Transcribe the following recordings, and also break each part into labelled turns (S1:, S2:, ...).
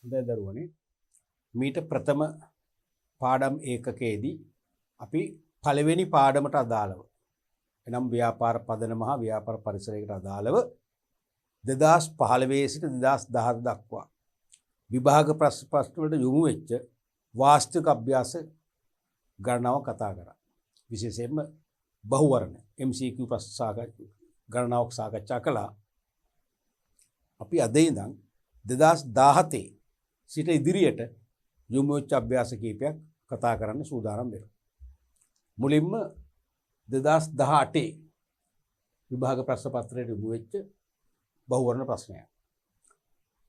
S1: හොඳයි දරුවනේ මීට ප්‍රථම පාඩම් ඒකකයේදී අපි පළවෙනි පාඩමට අදාළව එනම් ව්‍යාපාර පදනම හා ව්‍යාපාර පරිසරයකට අදාළව 2015 සිට 2014 දක්වා විභාග ප්‍රශ්න වලට යොමු වෙච්ච වාස්තවික අභ්‍යාස ගණනාවක් කතා කරා. විශේෂයෙන්ම බහුවර්ණ MCQ ප්‍රශ්න ගණනාවක් සාකච්ඡා කළා. අපි අද ඉඳන් 2017 සිට ඉදිරියට යොමු වෙච්ච අභ්‍යාස කීපයක් කතා කරන්න සූදානම් වෙනවා. මුලින්ම 2018 විභාග ප්‍රශ්න පත්‍රයට යොමු වෙච්ච බහුවර්ණ ප්‍රශ්නයක්.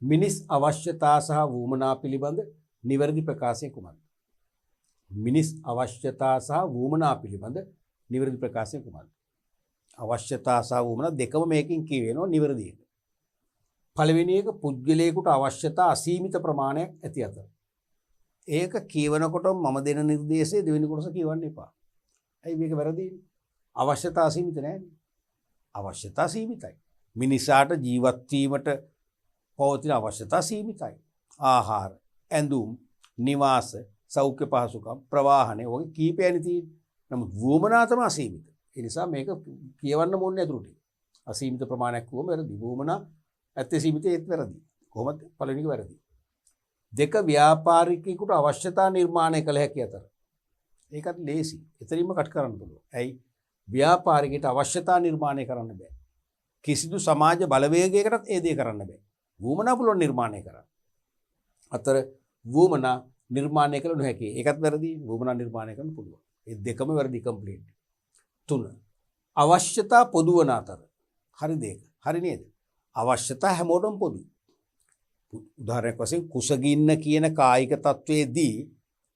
S1: මිනිස් අවශ්‍යතා සහ වුමනා පිළිබඳ නිවැරදි ප්‍රකාශය කුමක්ද? මිනිස් අවශ්‍යතා සහ වුමනා පිළිබඳ නිවැරදි ප්‍රකාශය කුමක්ද? අවශ්‍යතා සහ වුමනා දෙකම මේකෙන් කියවෙනවා නිවැරදිද? පළවෙනි එක පුද්ගලයෙකුට අවශ්‍යතා අසීමිත ප්‍රමාණයක් ඇති අතර. ඒක කියවනකොට මම දෙන නිර්දේශය දෙවෙනි කොටස කියවන්න එපා. ඇයි මේක වැරදි? අවශ්‍යතා අසීමිත නැහැ. අවශ්‍යතා සීමිතයි. මිනිසාට ජීවත් වීමට පවතින අවශ්‍යතා සීමිතයි. ආහාර, ඇඳුම්, නිවාස, සෞඛ්‍ය පහසුකම්, ප්‍රවාහනය වගේ කීපයයි තියෙන්නේ. නමුත් වුමනා තමයි අසීමිත. ඒ නිසා මේක කියවන්න ඕනේ නෑ උඩට. අසීමිත ප්‍රමාණයක් වුවම වැරදි. වුමනා ඇත්ත සීමිත ඒත් වැරදි. කොහොමද? පළවෙනි එක වැරදි. දෙක ව්‍යාපාරිකයෙකුට අවශ්‍යතා නිර්මාණය කළ හැකි අතර. ඒකත් ලේසි. එතනින්ම කට් කරන්න පුළුවන්. ඇයි? ව්‍යාපාරිකයට අවශ්‍යතා නිර්මාණය කරන්න බෑ. කිසිදු සමාජ බලවේගයකටත් ඒ දේ කරන්න බෑ. වුමනා පුළුවන් නිර්මාණය කරන්න. අතර වුමනා නිර්මාණය කළ නොහැකි. ඒකත් වැරදි. වුමනා නිර්මාණය කරන්න පුළුවන්. ඒ දෙකම වැරදි කම්ප්ලීට්. 3. අවශ්‍යතා පොදු වන අතර. හරිද ඒක? හරි නේද? අවශ්‍යතා හැමෝටම පොදුයි. උදාහරණයක් වශයෙන් කුසගින්න කියන කායික තත්වයේදී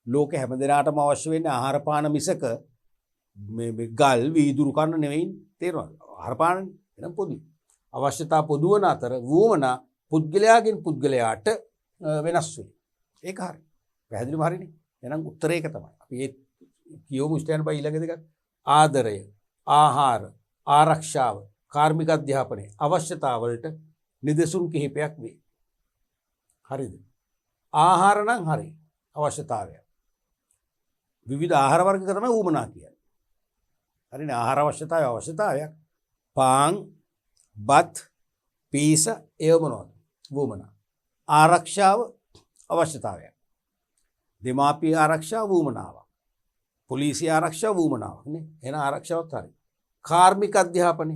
S1: ලෝක හැමදෙනාටම අවශ්‍ය වෙන්නේ ආහාර පාන මිසක මේ ගල් වීදුරු කන්න නෙවෙයි. තේරෙනවද? ආහාර පාන එනම් පොදුයි. අවශ්‍යතා පොදු වන අතර වුමනා පුද්ගලයාගෙන් පුද්ගලයාට වෙනස් වෙයි. ඒක හරි. පැහැදිලිව හරිනේ. එහෙනම් උත්තරය ඒක තමයි. අපි ඒ කියවමු ස්ටෑන්ඩ් බයි ඊළඟ දෙක. ආදරය, ආහාර, ආරක්ෂාව, කාර්මික අධ්‍යාපනය අවශ්‍යතාවලට නිදසුන් කිහිපයක් වේ. හරිද? ආහාර නම් හරි. අවශ්‍යතාවය. විවිධ ආහාර වර්ග තමයි වුමනා කියන්නේ. හරිනේ. ආහාර අවශ්‍යතාවයක්. පාන්, බත්, පීස ඒව මොනවද? වුමනා. ආරක්ෂාව අවශ්‍යතාවයක්. දෙමාපිය ආරක්ෂාව වුමනාවක්. පොලිසිය ආරක්ෂාව වුමනාවක් නේ. එහෙනම් ආරක්ෂාවත් හරි. කාර්මික අධ්‍යාපනය.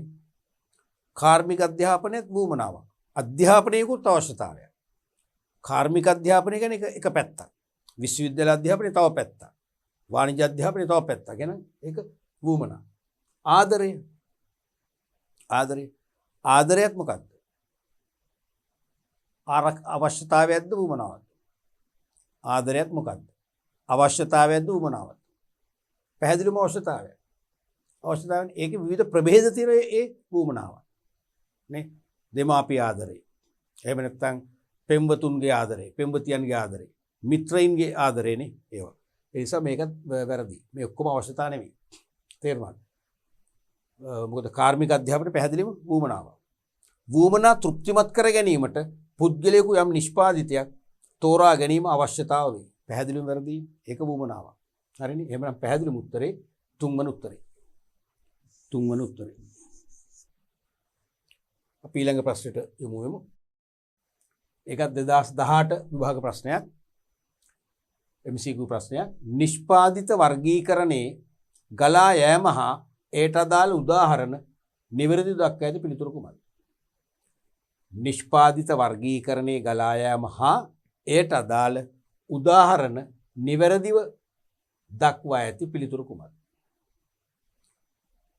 S1: කාර්මික අධ්‍යාපනයත් වුමනාවක්. අධ්‍යාපනයකුත් අවශ්‍යතාවයක්. කාර්මික අධ්‍යාපනය කියන්නේ එක පැත්තක්. විශ්වවිද්‍යාල අධ්‍යාපනය තව පැත්තක්. වාණිජ්‍ය අධ්‍යාපනය තව පැත්තක්. එහෙනම් ඒක වුමනා. ආදරය. ආදරයත් මොකක්ද? අවශ්‍යතාවයක්ද වුමනාවක්ද? ආදරයත් මොකක්ද? අවශ්‍යතාවයක්ද වුමනාවක්ද? පැහැදිලිවම අවශ්‍යතාවයක්. අවශ්‍යතාවයන් ඒකේ විවිධ ප්‍රභේද තියෙන ඒ වුමනාවක්. නේ? දෙමාපිය ආදරය. එහෙම නැත්නම් පෙම්වතුන්ගේ ආදරය, පෙම්වතියන්ගේ ආදරය, මිත්‍රයින්ගේ ආදරයනේ ඒවා. ඒ නිසා මේකත් වැරදි. මේ ඔක්කොම අවශ්‍යතා නෙමෙයි. තේරුණාද? මොකද කාර්මික අධ්‍යාපනය පැහැදිලිවම වුමනාවක්. වුමනා තෘප්තිමත් කර ගැනීමට පුද්ගලයෙකු යම් නිෂ්පාදිතයක් තෝරා ගැනීම අවශ්‍යතාව වේ. පැහැදිලිවම වැරදි. ඒක වුමනාවක්. හරිනේ? එහෙනම් පැහැදිලිම උත්තරේ තුන්වන උත්තරේ. අපි ඊළඟ ප්‍රශ්නෙට යමු වෙමු. ඒකත් 2018 විභාග ප්‍රශ්නයක්. MCQ ප්‍රශ්නයක්. නිෂ්පාදිත වර්ගීකරණයේ ගලා යෑම හා ඒට අදාළ උදාහරණ නිවැරදි දක්වා ඇති පිළිතුරු කුමක්ද? නිෂ්පාදිත වර්ගීකරණයේ ගලා යෑම හා ඒට අදාළ උදාහරණ නිවැරදිව දක්වා ඇති පිළිතුරු කුමක්ද?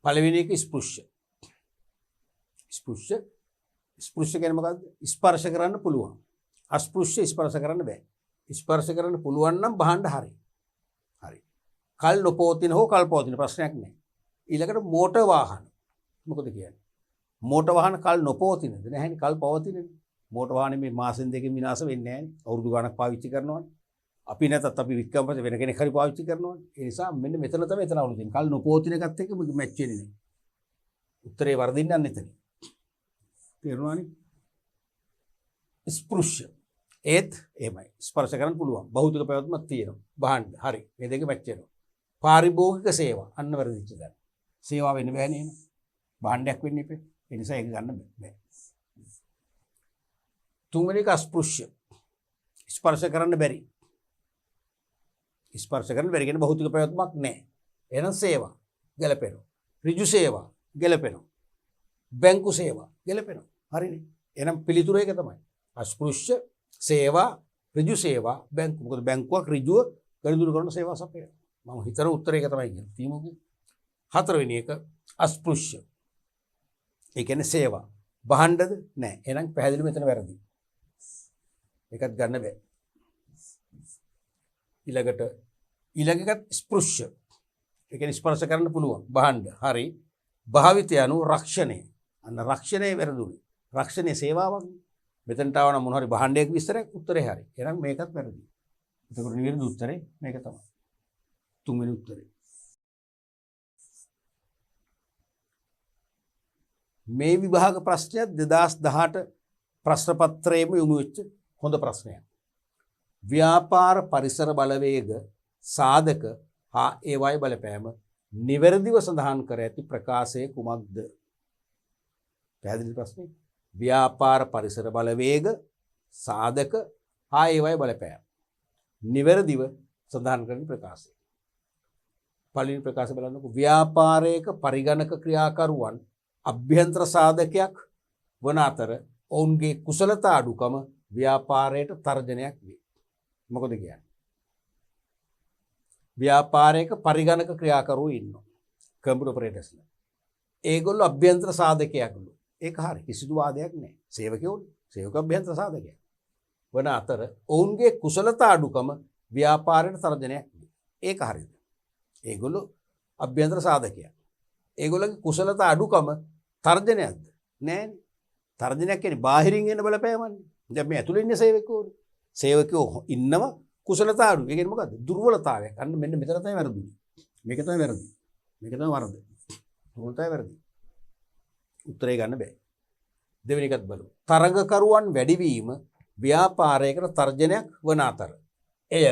S1: පළවෙනි එක ස්පෘශ්‍ය. ස්පෘශ්‍ය කියන්නේ මොකද්ද? ස්පර්ශ කරන්න පුළුවන්. අස්පෘශ්‍ය ස්පර්ශ කරන්න බෑ. ස්පර්ශ කරන්න පුළුවන් නම් බහන්න හරි. කල් නොපවතින හෝ කල් පවතින ප්‍රශ්නයක් නෑ. ඊළඟට මෝටර් වාහන. මොකද කියන්නේ? මෝටර් වාහන කල් නොපවතිනද? නැහැනේ, කල් පවතිනනේ. මෝටර් වාහනේ මේ මාසෙන් දෙකකින් විනාශ වෙන්නේ නැහැනේ. අවුරුදු ගාණක් පාවිච්චි කරනවානේ. අපි නැතත් අපි වික්කම් පස්සේ වෙන කෙනෙක් හරි පාවිච්චි කරනවානේ. ඒ නිසා මෙන්න මෙතන තමයි එතන අවුල තියෙන්නේ. කල් නොපවතින එකත් එක්ක මැච් වෙන්නේ නැහැ. උත්තරේ වර්ධින්න යන්න එතන. තේරුණානේ? ස්පෘශ්‍ය ඒත් එහෙමයි ස්පර්ශ කරන්න පුළුවන්. භෞතික පැවැත්මක් තියෙනවා. භාණ්ඩ හරි. මේ දෙක මැච් වෙනවා. පාරිභෝගික සේවා අන්න වැරදිච්ච දැන්. සේවා වෙන්න බෑ නේද? භාණ්ඩයක් වෙන්න ඉපේ. ඒ නිසා ඒක ගන්න බෑ. තුන්වෙනි එක අස්පෘශ්‍ය. ස්පර්ශ කරන්න බැරි. ස්පර්ශ කරන්න බැරි කියන භෞතික පැවැත්මක් නැහැ. එහෙනම් සේවා ගැලපෙනවා. ඍජු සේවා ගැලපෙනවා. බැංකු සේවා ගැලපෙනවා. හරිනේ. එහෙනම් පිළිතුර ඒක තමයි. අස්පෘශ්‍ය සේවා ඍජු සේවා බැංකු. මොකද බැංකුවක් ඍජුව ගනුදෙනු කරන සේවා සපයනවා. මම හිතන උත්තරේ ඒක තමයි කියන්නේ. තියමුකෝ. හතරවෙනි එක අස්පෘශ්‍ය. ඒ කියන්නේ සේවා. භාණ්ඩද නැහැ. එහෙනම් පැහැදිලි මෙතන වැරදි. ඒකත් ගන්න බෑ. ඊළඟට ස්පෘශ්‍ය. ඒ කියන්නේ ස්පර්ශ කරන්න පුළුවන්. භාණ්ඩ. හරි. භාවිතය අනු රක්ෂණය. අන්න රක්ෂණය වැරදුනේ. රක්ෂණයේ සේවාවක්. මෙතනට ආවම මොන හරි භාණ්ඩයක විස්තරයක් උත්තරේ හරි. එහෙනම් මේකත් වැරදි. ඒකට නිවැරදි උත්තරේ මේක තමයි. තුන්වෙනි උත්තරේ. මේ විභාග ප්‍රශ්නය 2018 ප්‍රශ්න පත්‍රයේම යොමු වෙච්ච හොඳ ප්‍රශ්නයක්. ව්‍යාපාර පරිසර බලවේග සාධක හා ඒවායි බලපෑම නිවැරදිව සඳහන් කර ඇති ප්‍රකාශය කුමක්ද? පැහැදිලි ප්‍රශ්නේ. ව්‍යාපාර පරිසර බලවේග සාධක හා ඒවායි බලපෑම නිවැරදිව සඳහන් කරන ප්‍රකාශය. පළවෙනි ප්‍රකාශය බලන්නකො. ව්‍යාපාරයක පරිගණක ක්‍රියාකරුවන් අභ්‍යන්තර සාධකයක් වන අතර ඔවුන්ගේ කුසලතා අඩුකම ව්‍යාපාරයට තර්ජනයක් වේ. මොකද කියන්නේ? ව්‍යාපාරයක පරිගණක ක්‍රියාකරුවෝ ඉන්නවා. කම්පියුටර් ඔපරේටර්ස්ලා. ඒගොල්ලෝ අභ්‍යන්තර සාධකයක්ලු. ඒක හරි. කිසිදු වාදයක් නැහැ. සේවකයෝනේ. සේවක අභ්‍යන්තර සාධකයක්. වන අතර ඔවුන්ගේ කුසලතා අඩුකම ව්‍යාපාරයට තර්ජනයක් වේ. ඒක හරිද? ඒගොල්ලෝ අභ්‍යන්තර සාධකයක්. ඒගොල්ලන්ගේ කුසලතා අඩුකම තර්ජනයක්ද? නෑනේ. තර්ජනයක් කියන්නේ බාහිරින් එන බලපෑමන්නේ. දැන් මේ ඇතුළේ ඉන්න සේවකයෝනේ. සේවකයෝ ඉන්නව කුසලතා අඩු. ඒ කියන්නේ මොකද්ද? දුර්වලතාවයක්. අන්න මෙන්න මෙතන තමයි වැරදුනේ. මේක තමයි වැරදි. මේක තමයි වරද. දුර්වලතාවය වැරදි. උත්තරේ ගන්න බෑ. දෙවෙනි එකත් බලමු. තරඟකරුවන් වැඩිවීම ව්‍යාපාරයකට තර්ජනයක් වන අතර එය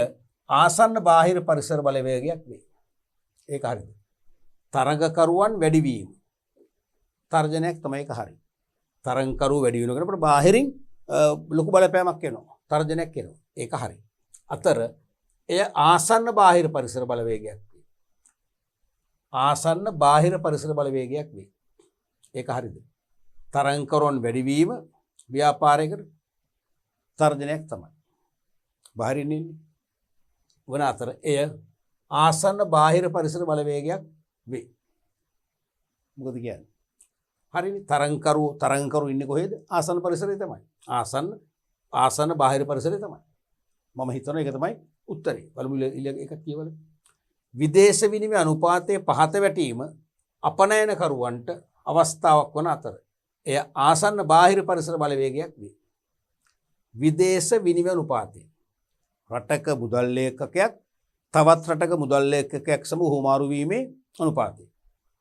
S1: ආසන්න බාහිර පරිසර බලවේගයක් වේ. ඒක හරිද? තරඟකරුවන් වැඩිවීම තර්ජනයක් තමයි ඒක හරි. තරඟකරුවෝ වැඩි වෙනකොට බාහිරින් ලොකු බලපෑමක් එනවා. තර්ජනයක් එනවා. ඒක හරි. අතර එය ආසන්න බාහිර පරිසර බලවේගයක් වේ. ආසන්න බාහිර පරිසර බලවේගයක් වේ. ඒක හරිද? තරඟකරුවන් වැඩිවීම ව්‍යාපාරයකට තර්ජනයක් තමයි. බාහිරින් ඉන්නේ වන අතර එය ආසන්න බාහිර පරිසර බලවේගයක් වේ. මොකද කියන්නේ? හරිනේ. තරඟකරු ඉන්නේ කොහෙද? ආසන්න පරිසරයේ තමයි. ආසන්න බාහිර පරිසරයේ තමයි. මම හිතනවා ඒක තමයි උත්තරේ. බලමු එකක් කියවල. විදේශ විනිමය අනුපාතයේ පහත වැටීම අපනයනකරුවන්ට අවස්ථාවක් වන අතර එය ආසන්න බාහිර පරිසර බලවේගයක් වේ. විදේශ විනිමය අනුපාතය. රටක මුදල් ලේඛකයක් තවත් රටක මුදල් ලේඛකයක් සමග හුවමාරු වීමේ අනුපාතය.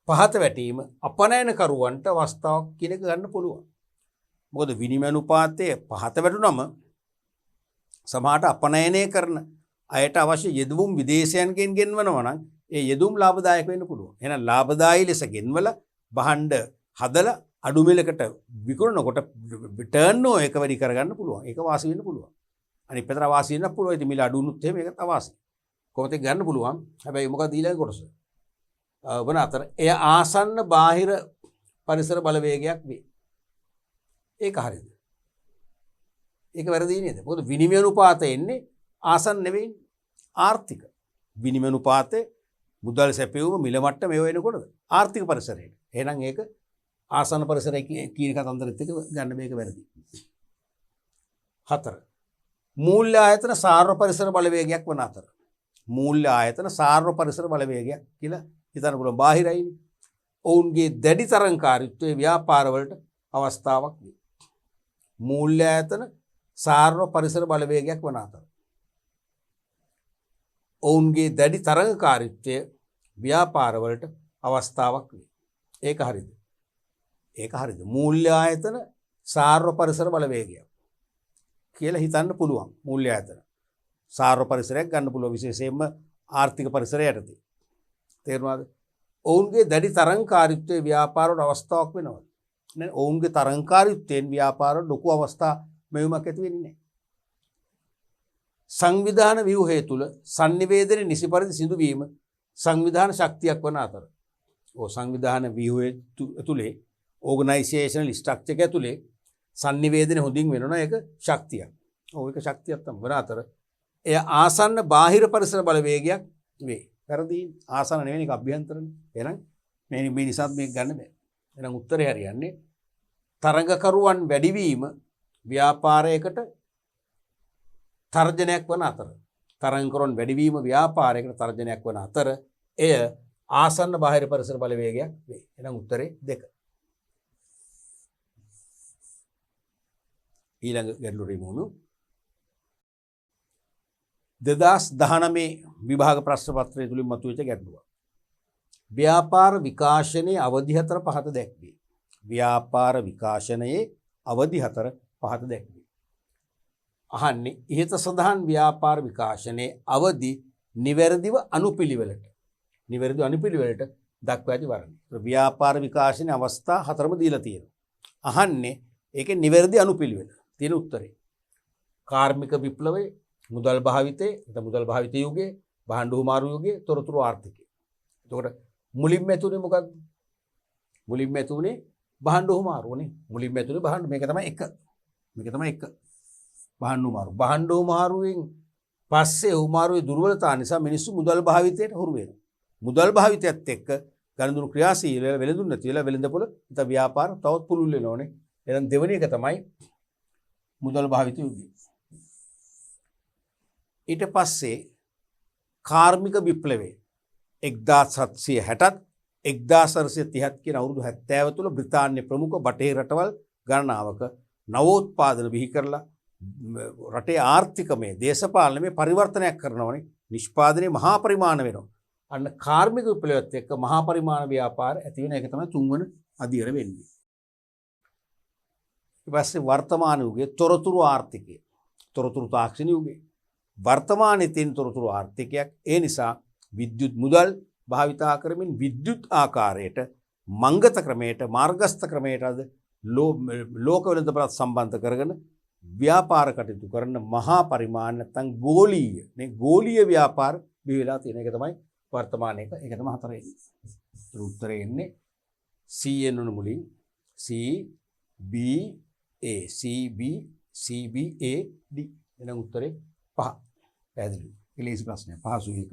S1: පහත වැටීම අපනයනකරුවන්ට අවස්ථාවක් කියන එක ගන්න පුළුවන්. මොකද විනිමය අනුපාතයේ පහත වැටුනම සමහරට අපනයනය කරන අයට අවශ්‍ය යෙදුම් විදේශයන්ගෙන් ගෙන්වනවා නම් ඒ යෙදුම් ලාභදායක වෙන්න පුළුවන්. එහෙනම් ලාභදායී ලෙස ගෙන්වලා භාණ්ඩ හදලා අඩු මිලකට විකුණනකොට ටර්න් එක වැඩි කරගන්න පුළුවන්. ඒක වාසි වෙන්න පුළුවන්. අනිත් පැත්තට වාසි වෙන්න පුළුවන්. ඉතින් මිල අඩු වුණොත් එහෙම ඒකත් අවාසි. කොහොමද ගන්න පුළුවන්. හැබැයි මොකද ඊළඟ කොටස? වන අතර එය ආසන්න බාහිර පරිසර බලවේගයක් වේ. ඒක හරියද? ඒක වැරදි නේද? මොකද විනිමය අනුපාතය එන්නේ ආසන්න නෙවෙයි ආර්ථික. විනිමය අනුපාතේ මුදල් සැපයුම මිල මට්ටම මේ වෙනකොටද ආර්ථික පරිසරයට. එහෙනම් ඒක ආසන්න පරිසරය කියන කතන්දරෙත් එක ගන්න මේක වැරදි. 4. මූල්‍ය ආයතන සාර්ව පරිසර බලවේගයක් වන අතර. මූල්‍ය ආයතන සාර්ව පරිසර බලවේගයක් කියලා හිතන්න පුළුවන්. බාහිරයිනේ. ඔවුන්ගේ දැඩි තරංකාරීත්වයේ ව්‍යාපාරවලට අවස්ථාවක් වේ. මූල්‍ය ආයතන සාර්ව පරිසර බලවේගයක් වන අතර ඔවුන්ගේ දැඩි තරංකාරීත්වයේ ව්‍යාපාරවලට අවස්ථාවක් වේ. ඒක හරිද? ඒක හරිද? මූල්‍ය ආයතන සාර්ව පරිසර බලවේගයක්. කියලා හිතන්න පුළුවන් මූල්‍ය ආයතන. සාර්ව පරිසරයක් ගන්න පුළුවන් විශේෂයෙන්ම ආර්ථික පරිසරය යටතේ. තේරුණාද? ඔවුන්ගේ දැඩි තරංකාරීත්වයේ ව්‍යාපාරවල අවස්ථාවක් වෙනවා. නේ ඔවුන්ගේ තරංකාරීත්වයෙන් ව්‍යාපාරවල ලොකු අවස්ථා මෙවුමක් ඇති වෙන්නේ නැහැ. සංවිධාන ව්‍යුහය තුල sannivedana නිසි පරිදි සිදු වීම සංවිධාන ශක්තියක් වන අතර. සංවිධාන ව්‍යුහය තුලේ ඕගනයිසේෂනල් ස්ට්‍රක්චර් එක ඇතුලේ sannivedana හොඳින් වෙනවා ඒක ශක්තියක්. ඒක ශක්තියක් තමයි වන අතර එය ආසන්න බාහිර පරිසර බලවේගයක් වේ. වැරදි ආසන්න නෙවෙයි ඒක අභ්‍යන්තරනේ. එහෙනම් මේ නිසාත් මේක ගන්න බෑ. එහෙනම් උත්තරේ හරියන්නේ තරඟකරුවන් වැඩිවීම ව්‍යාපාරයකට තර්ජනයක් වන අතර. තරඟකරුවන් වැඩිවීම ව්‍යාපාරයකට තර්ජනයක් වන අතර එය ආසන්න බාහිර පරිසර බලවේගයක් වේ. එහෙනම් උත්තරේ 2. ඊළඟ ගැටලුවට යමු. 2019 විභාග ප්‍රශ්න පත්‍රය තුලින් මතුවෙච්ච ගැටලුවක්. ව්‍යාපාර විකාශනයේ අවධි 4 පහත දැක්වේ. ව්‍යාපාර විකාශනයේ අවධි 4 පහත දැක්වේ. අහන්නේ ඉහත සඳහන් ව්‍යාපාර විකාශනයේ අවධි නිවැරදිව අනුපිළිවෙලට දක්වා ඇති වරණය. ව්‍යාපාර විකාශනයේ අවස්ථා 4ම දීලා තියෙනවා. අහන්නේ ඒකේ නිවැරදි අනුපිළිවෙල. තියෙන උත්තරේ කාර්මික විප්ලවයේ මුදල් භාවිතයේ මුදල් භාවිත යුගයේ භාණ්ඩ හුමාරු යුගයේ තොරතුරු ආර්ථිකය. එතකොට මුලින්ම ඇතුනේ මොකක්ද? මුලින්ම ඇතුනේ භාණ්ඩ හුමාරුනේ. මුලින්ම ඇතුනේ භාණ්ඩ මේක තමයි 1. මේක තමයි 1. භාණ්ඩ හුමාරු. භාණ්ඩ හුමාරුවෙන් පස්සේ හුමාරුවේ දුර්වලතා නිසා මිනිස්සු මුදල් භාවිතයට හුරු වෙනවා. මුදල් භාවිතයත් එක්ක ගණදුණු ක්‍රියාශීලී වෙළඳුන් නැති වෙලා වෙළඳපොළ ඉත ව්‍යාපාර තවත් පුළුල් වෙනෝනේ. එහෙනම් දෙවෙනි එක තමයි මුදල් භාවිත යුගය. ඊට පස්සේ කාර්මික විප්ලවයේ 1760ත් 1830ත් කියන අවුරුදු 70 තුළ බ්‍රිතාන්‍ය ප්‍රමුඛ බටහිර රටවල් ගණනාවක නවෝත්පාදන බිහි කරලා රටේ ආර්ථිකමය දේශපාලනමය පරිවර්තනයක් කරනවනේ. නිෂ්පාදනයේ මහා පරිමාණ වෙනවා. අන්න කාර්මික විප්ලවයත් එක්ක මහා පරිමාණ ව්‍යාපාර ඇති වෙන එක තමයි 3 වෙනි අදියර වෙන්නේ. ඊට පස්සේ වර්තමාන යුගයේ තොරතුරු ආර්ථිකය. තොරතුරු තාක්ෂණ යුගයේ වර්තමානයේ තියෙන තොරතුරු ආර්ථිකයක්. ඒ නිසා විද්‍යුත් මුදල් භාවිතා කරමින් විද්‍යුත් ආකාරයට මංගත ක්‍රමයට මාර්ගස්ථ ක්‍රමයට අද ලෝක වෙළඳපොළත් සම්බන්ධ කරගෙන ව්‍යාපාර කටයුතු කරන මහා පරිමාණ නැත්නම් ගෝලීය ව්‍යාපාර බිහි වෙලා තියෙන එක තමයි වර්තමාන එක. ඒක තමයි 4 එන්නේ. උත්තරේ එන්නේ C එන්න මුලින් C B A C B C B A D. එනම් උත්තරේ 5. පැහැදිලි. ඉලීසි ප්‍රශ්නය පහසු එක.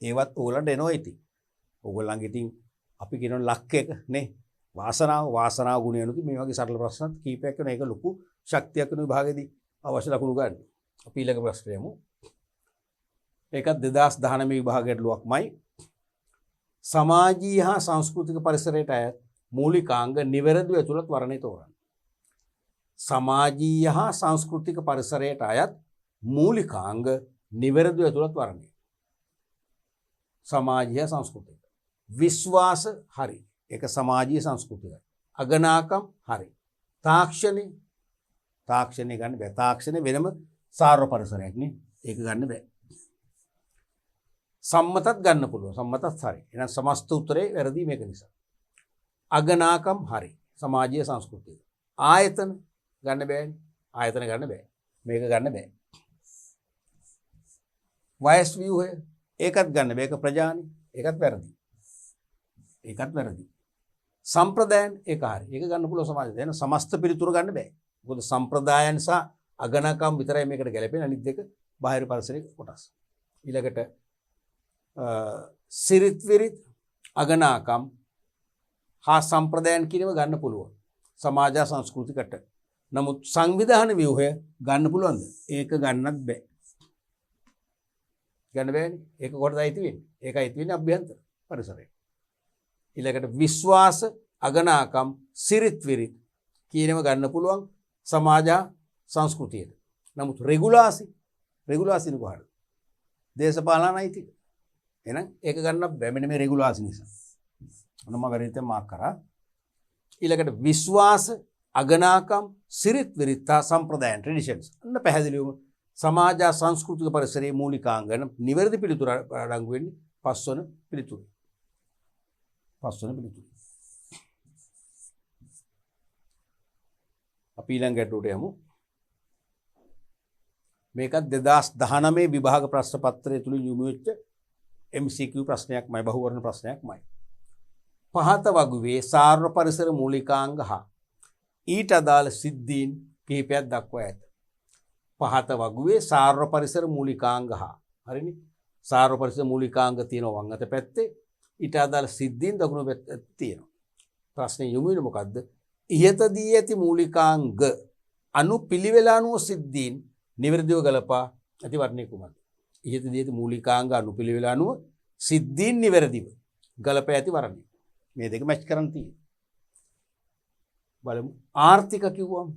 S1: ඒවත් ඕගලන්ට එනවා ඉතින්. ඕගොල්ලන්ගේ ඉතින් අපි කියන ලක් එක නේ. වාසනාව ගුණය නුති මේ වගේ සරල ප්‍රශ්නත් කීපයක් වෙන එක ලොකු ශක්තියක් වෙන විභාගෙදී අවශ්‍ය ලකුණු ගන්න. අපි ඊළඟ ප්‍රශ්නය යමු. ඒකත් 2019 විභාග ගැටලුවක්මයි. සමාජීය හා සංස්කෘතික පරිසරයට අයත් මූලිකාංග නිවැරදිව ඇතුළත් වර්ණය තෝරන්න. සමාජීය හා සංස්කෘතික පරිසරයට අයත් මූලිකාංග නිවැරදිව ඇතුළත් වර්ණය. සමාජීය සංස්කෘතික. විශ්වාස හරි. ඒක සමාජීය සංස්කෘතිකයි. අගනාකම් හරි. තාක්ෂණය ගන්න බෑ. තාක්ෂණය වෙනම සාර්ව පරිසරයක් නේ. ඒක ගන්න බෑ. සම්මතත් ගන්න පුළුවන්. සම්මතත් හරි. එහෙනම් සමස්ත උත්තරේ වැරදි මේක නිසා. අගනාකම් හරි. සමාජීය සංස්කෘතික. ආයතන ගන්න බෑනේ. ආයතන ගන්න බෑ. මේක ගන්න බෑ. වයස් ව්‍යුහය ඒකත් ගන්න බෑ. ඒක ප්‍රජානි. ඒකත් වැරදි. සම්ප්‍රදායන් ඒක හරි. ඒක ගන්න පුළුවන් සමාජය. එහෙනම් සමස්ත පිළිතුර ගන්න බෑ. මොකද සම්ප්‍රදායන් සහ අගනාකම් විතරයි මේකට ගැලපෙන්නේ. අනිත් දෙක බාහිර පරිසරයේ කොටස්. ඊළඟට සිරිත් විරිත් අගනාකම් හා සම්ප්‍රදායන් කියනව ගන්න පුළුවන් සමාජ සංස්කෘතිකට. නමුත් සංවිධාන ව්‍යුහය ගන්න පුළුවන්ද? ඒක ගන්නත් බෑ. ගන්න බෑනේ. ඒක කොටද අයිති වෙන්නේ. ඒක අයිති වෙන්නේ අභ්‍යන්තර පරිසරයට. ඊළඟට විශ්වාස අගනාකම් සිරිත් විරිත් කියනව ගන්න පුළුවන් සමාජ සංස්කෘතියට. නමුත් රෙගුලාසි කොහොමද? දේශපාලන අයිතික. එහෙනම් ඒක ගන්න බෑ. මෙන්න මේ රෙගුලාසි නිසා. මොනම වැරදිද මාක් කරා. ඊළඟට විශ්වාස අගනාකම් සිරිත් විරිත්තා සම්ප්‍රදායන් ට්‍රෙඩිෂන්ස් අන්න පැහැදිලිවම සමාජ සංස්කෘතික පරිසරයේ මූලිකාංග නිවැරදි පිළිතුර අඩංගු වෙන්නේ පස්වන පිළිතුර. අපි ඊළඟ ගැටලුවට යමු. මේකත් 2019 විභාග ප්‍රශ්න පත්‍රය තුලින් යොමු වෙච්ච MCQ ප්‍රශ්නයක්මයි බහුවර්ණ ප්‍රශ්නයක්මයි. පහත වගුවේ සාර්ව පරිසර මූලිකාංග හා ඊට අදාළ සිද්ධීන් කිහිපයක් දක්වා ඇත. පහත වගුවේ සාර්ව පරිසර මූලිකාංග හා හරිනේ සාර්ව පරිසර මූලිකාංග තියෙනවා වම් අත පැත්තේ ඊට අදාළ සිද්ධීන් දකුණු පැත්තේ තියෙනවා. ප්‍රශ්නේ යොමු වෙන්නේ මොකද්ද? ඉහතදී ඇති මූලිකාංග අනුපිළිවෙල අනුව සිද්ධීන් නිවැරදිව ගලපා ඇති වර්ණය කුමක්ද? ඉහතදී ඇති මූලිකාංග අනුපිළිවෙල අනුව සිද්ධීන් නිවැරදිව ගලපා ඇති වර්ණය. මේ දෙක මැච් කරන් තියෙනවා. බලමු. ආර්ථික කිව්වම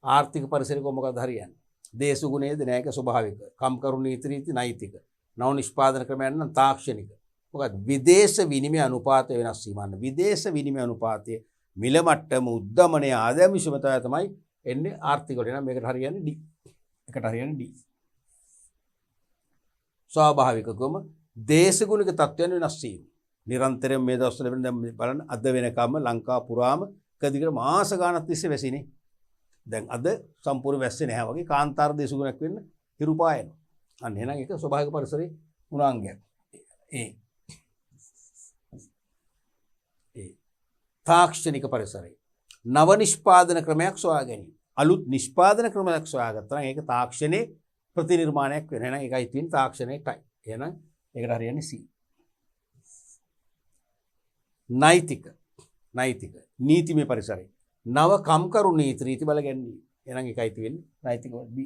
S1: ආර්ථික පරිසරයක මොකක්ද හරියන්නේ? දේශගුණයේද නෑක ස්වභාවික, කම්කරු නීති රීති නෛතික, නව නිෂ්පාදන ක්‍රමයන් නම් තාක්ෂණික. මොකද විදේශ විනිමය අනුපාතය වෙනස් වීම. විදේශ විනිමය අනුපාතය මිල මට්ටම උද්දමනය ආදායම විෂමතාවය තමයි එන්නේ ආර්ථික වලට. එහෙනම් මේකට හරියන්නේ D. එකට හරියන්නේ D. ස්වාභාවිකකම දේශගුණික තත්ත්වයන් වෙනස් වීම. නිරන්තරයෙන් මේ දවස්වල වෙන දැන් බලන්න අද වෙනකම් ලංකාව පුරාම කදිකට මාස ගාණක් තිස්සේ වැසිනේ. දැන් අද සම්පූර්ණ වැස්සේ නැහැ වගේ කාන්තාර දේශගුණයක් වෙන්න හිරු පායනවා. අන්න එහෙනම් ඒක ස්වභාවික පරිසරයේ ගුණාංගයක්. ඒ තාක්ෂණික පරිසරයේ නව නිෂ්පාදන ක්‍රමයක් සොයා ගැනීම. අලුත් නිෂ්පාදන ක්‍රමයක් සොයාගත්තා නම් ඒක තාක්ෂණයේ ප්‍රතිනිර්මාණයක් වෙනවා. එහෙනම් ඒකයි තියෙන තාක්ෂණයටයි. එහෙනම් ඒකට හරියන්නේ C. නෛතික නීතිමය පරිසරය නව කම්කරු නීති රීති බල ගැනීම. එහෙනම් ඒකයි තියෙන්නේ නෛතික B.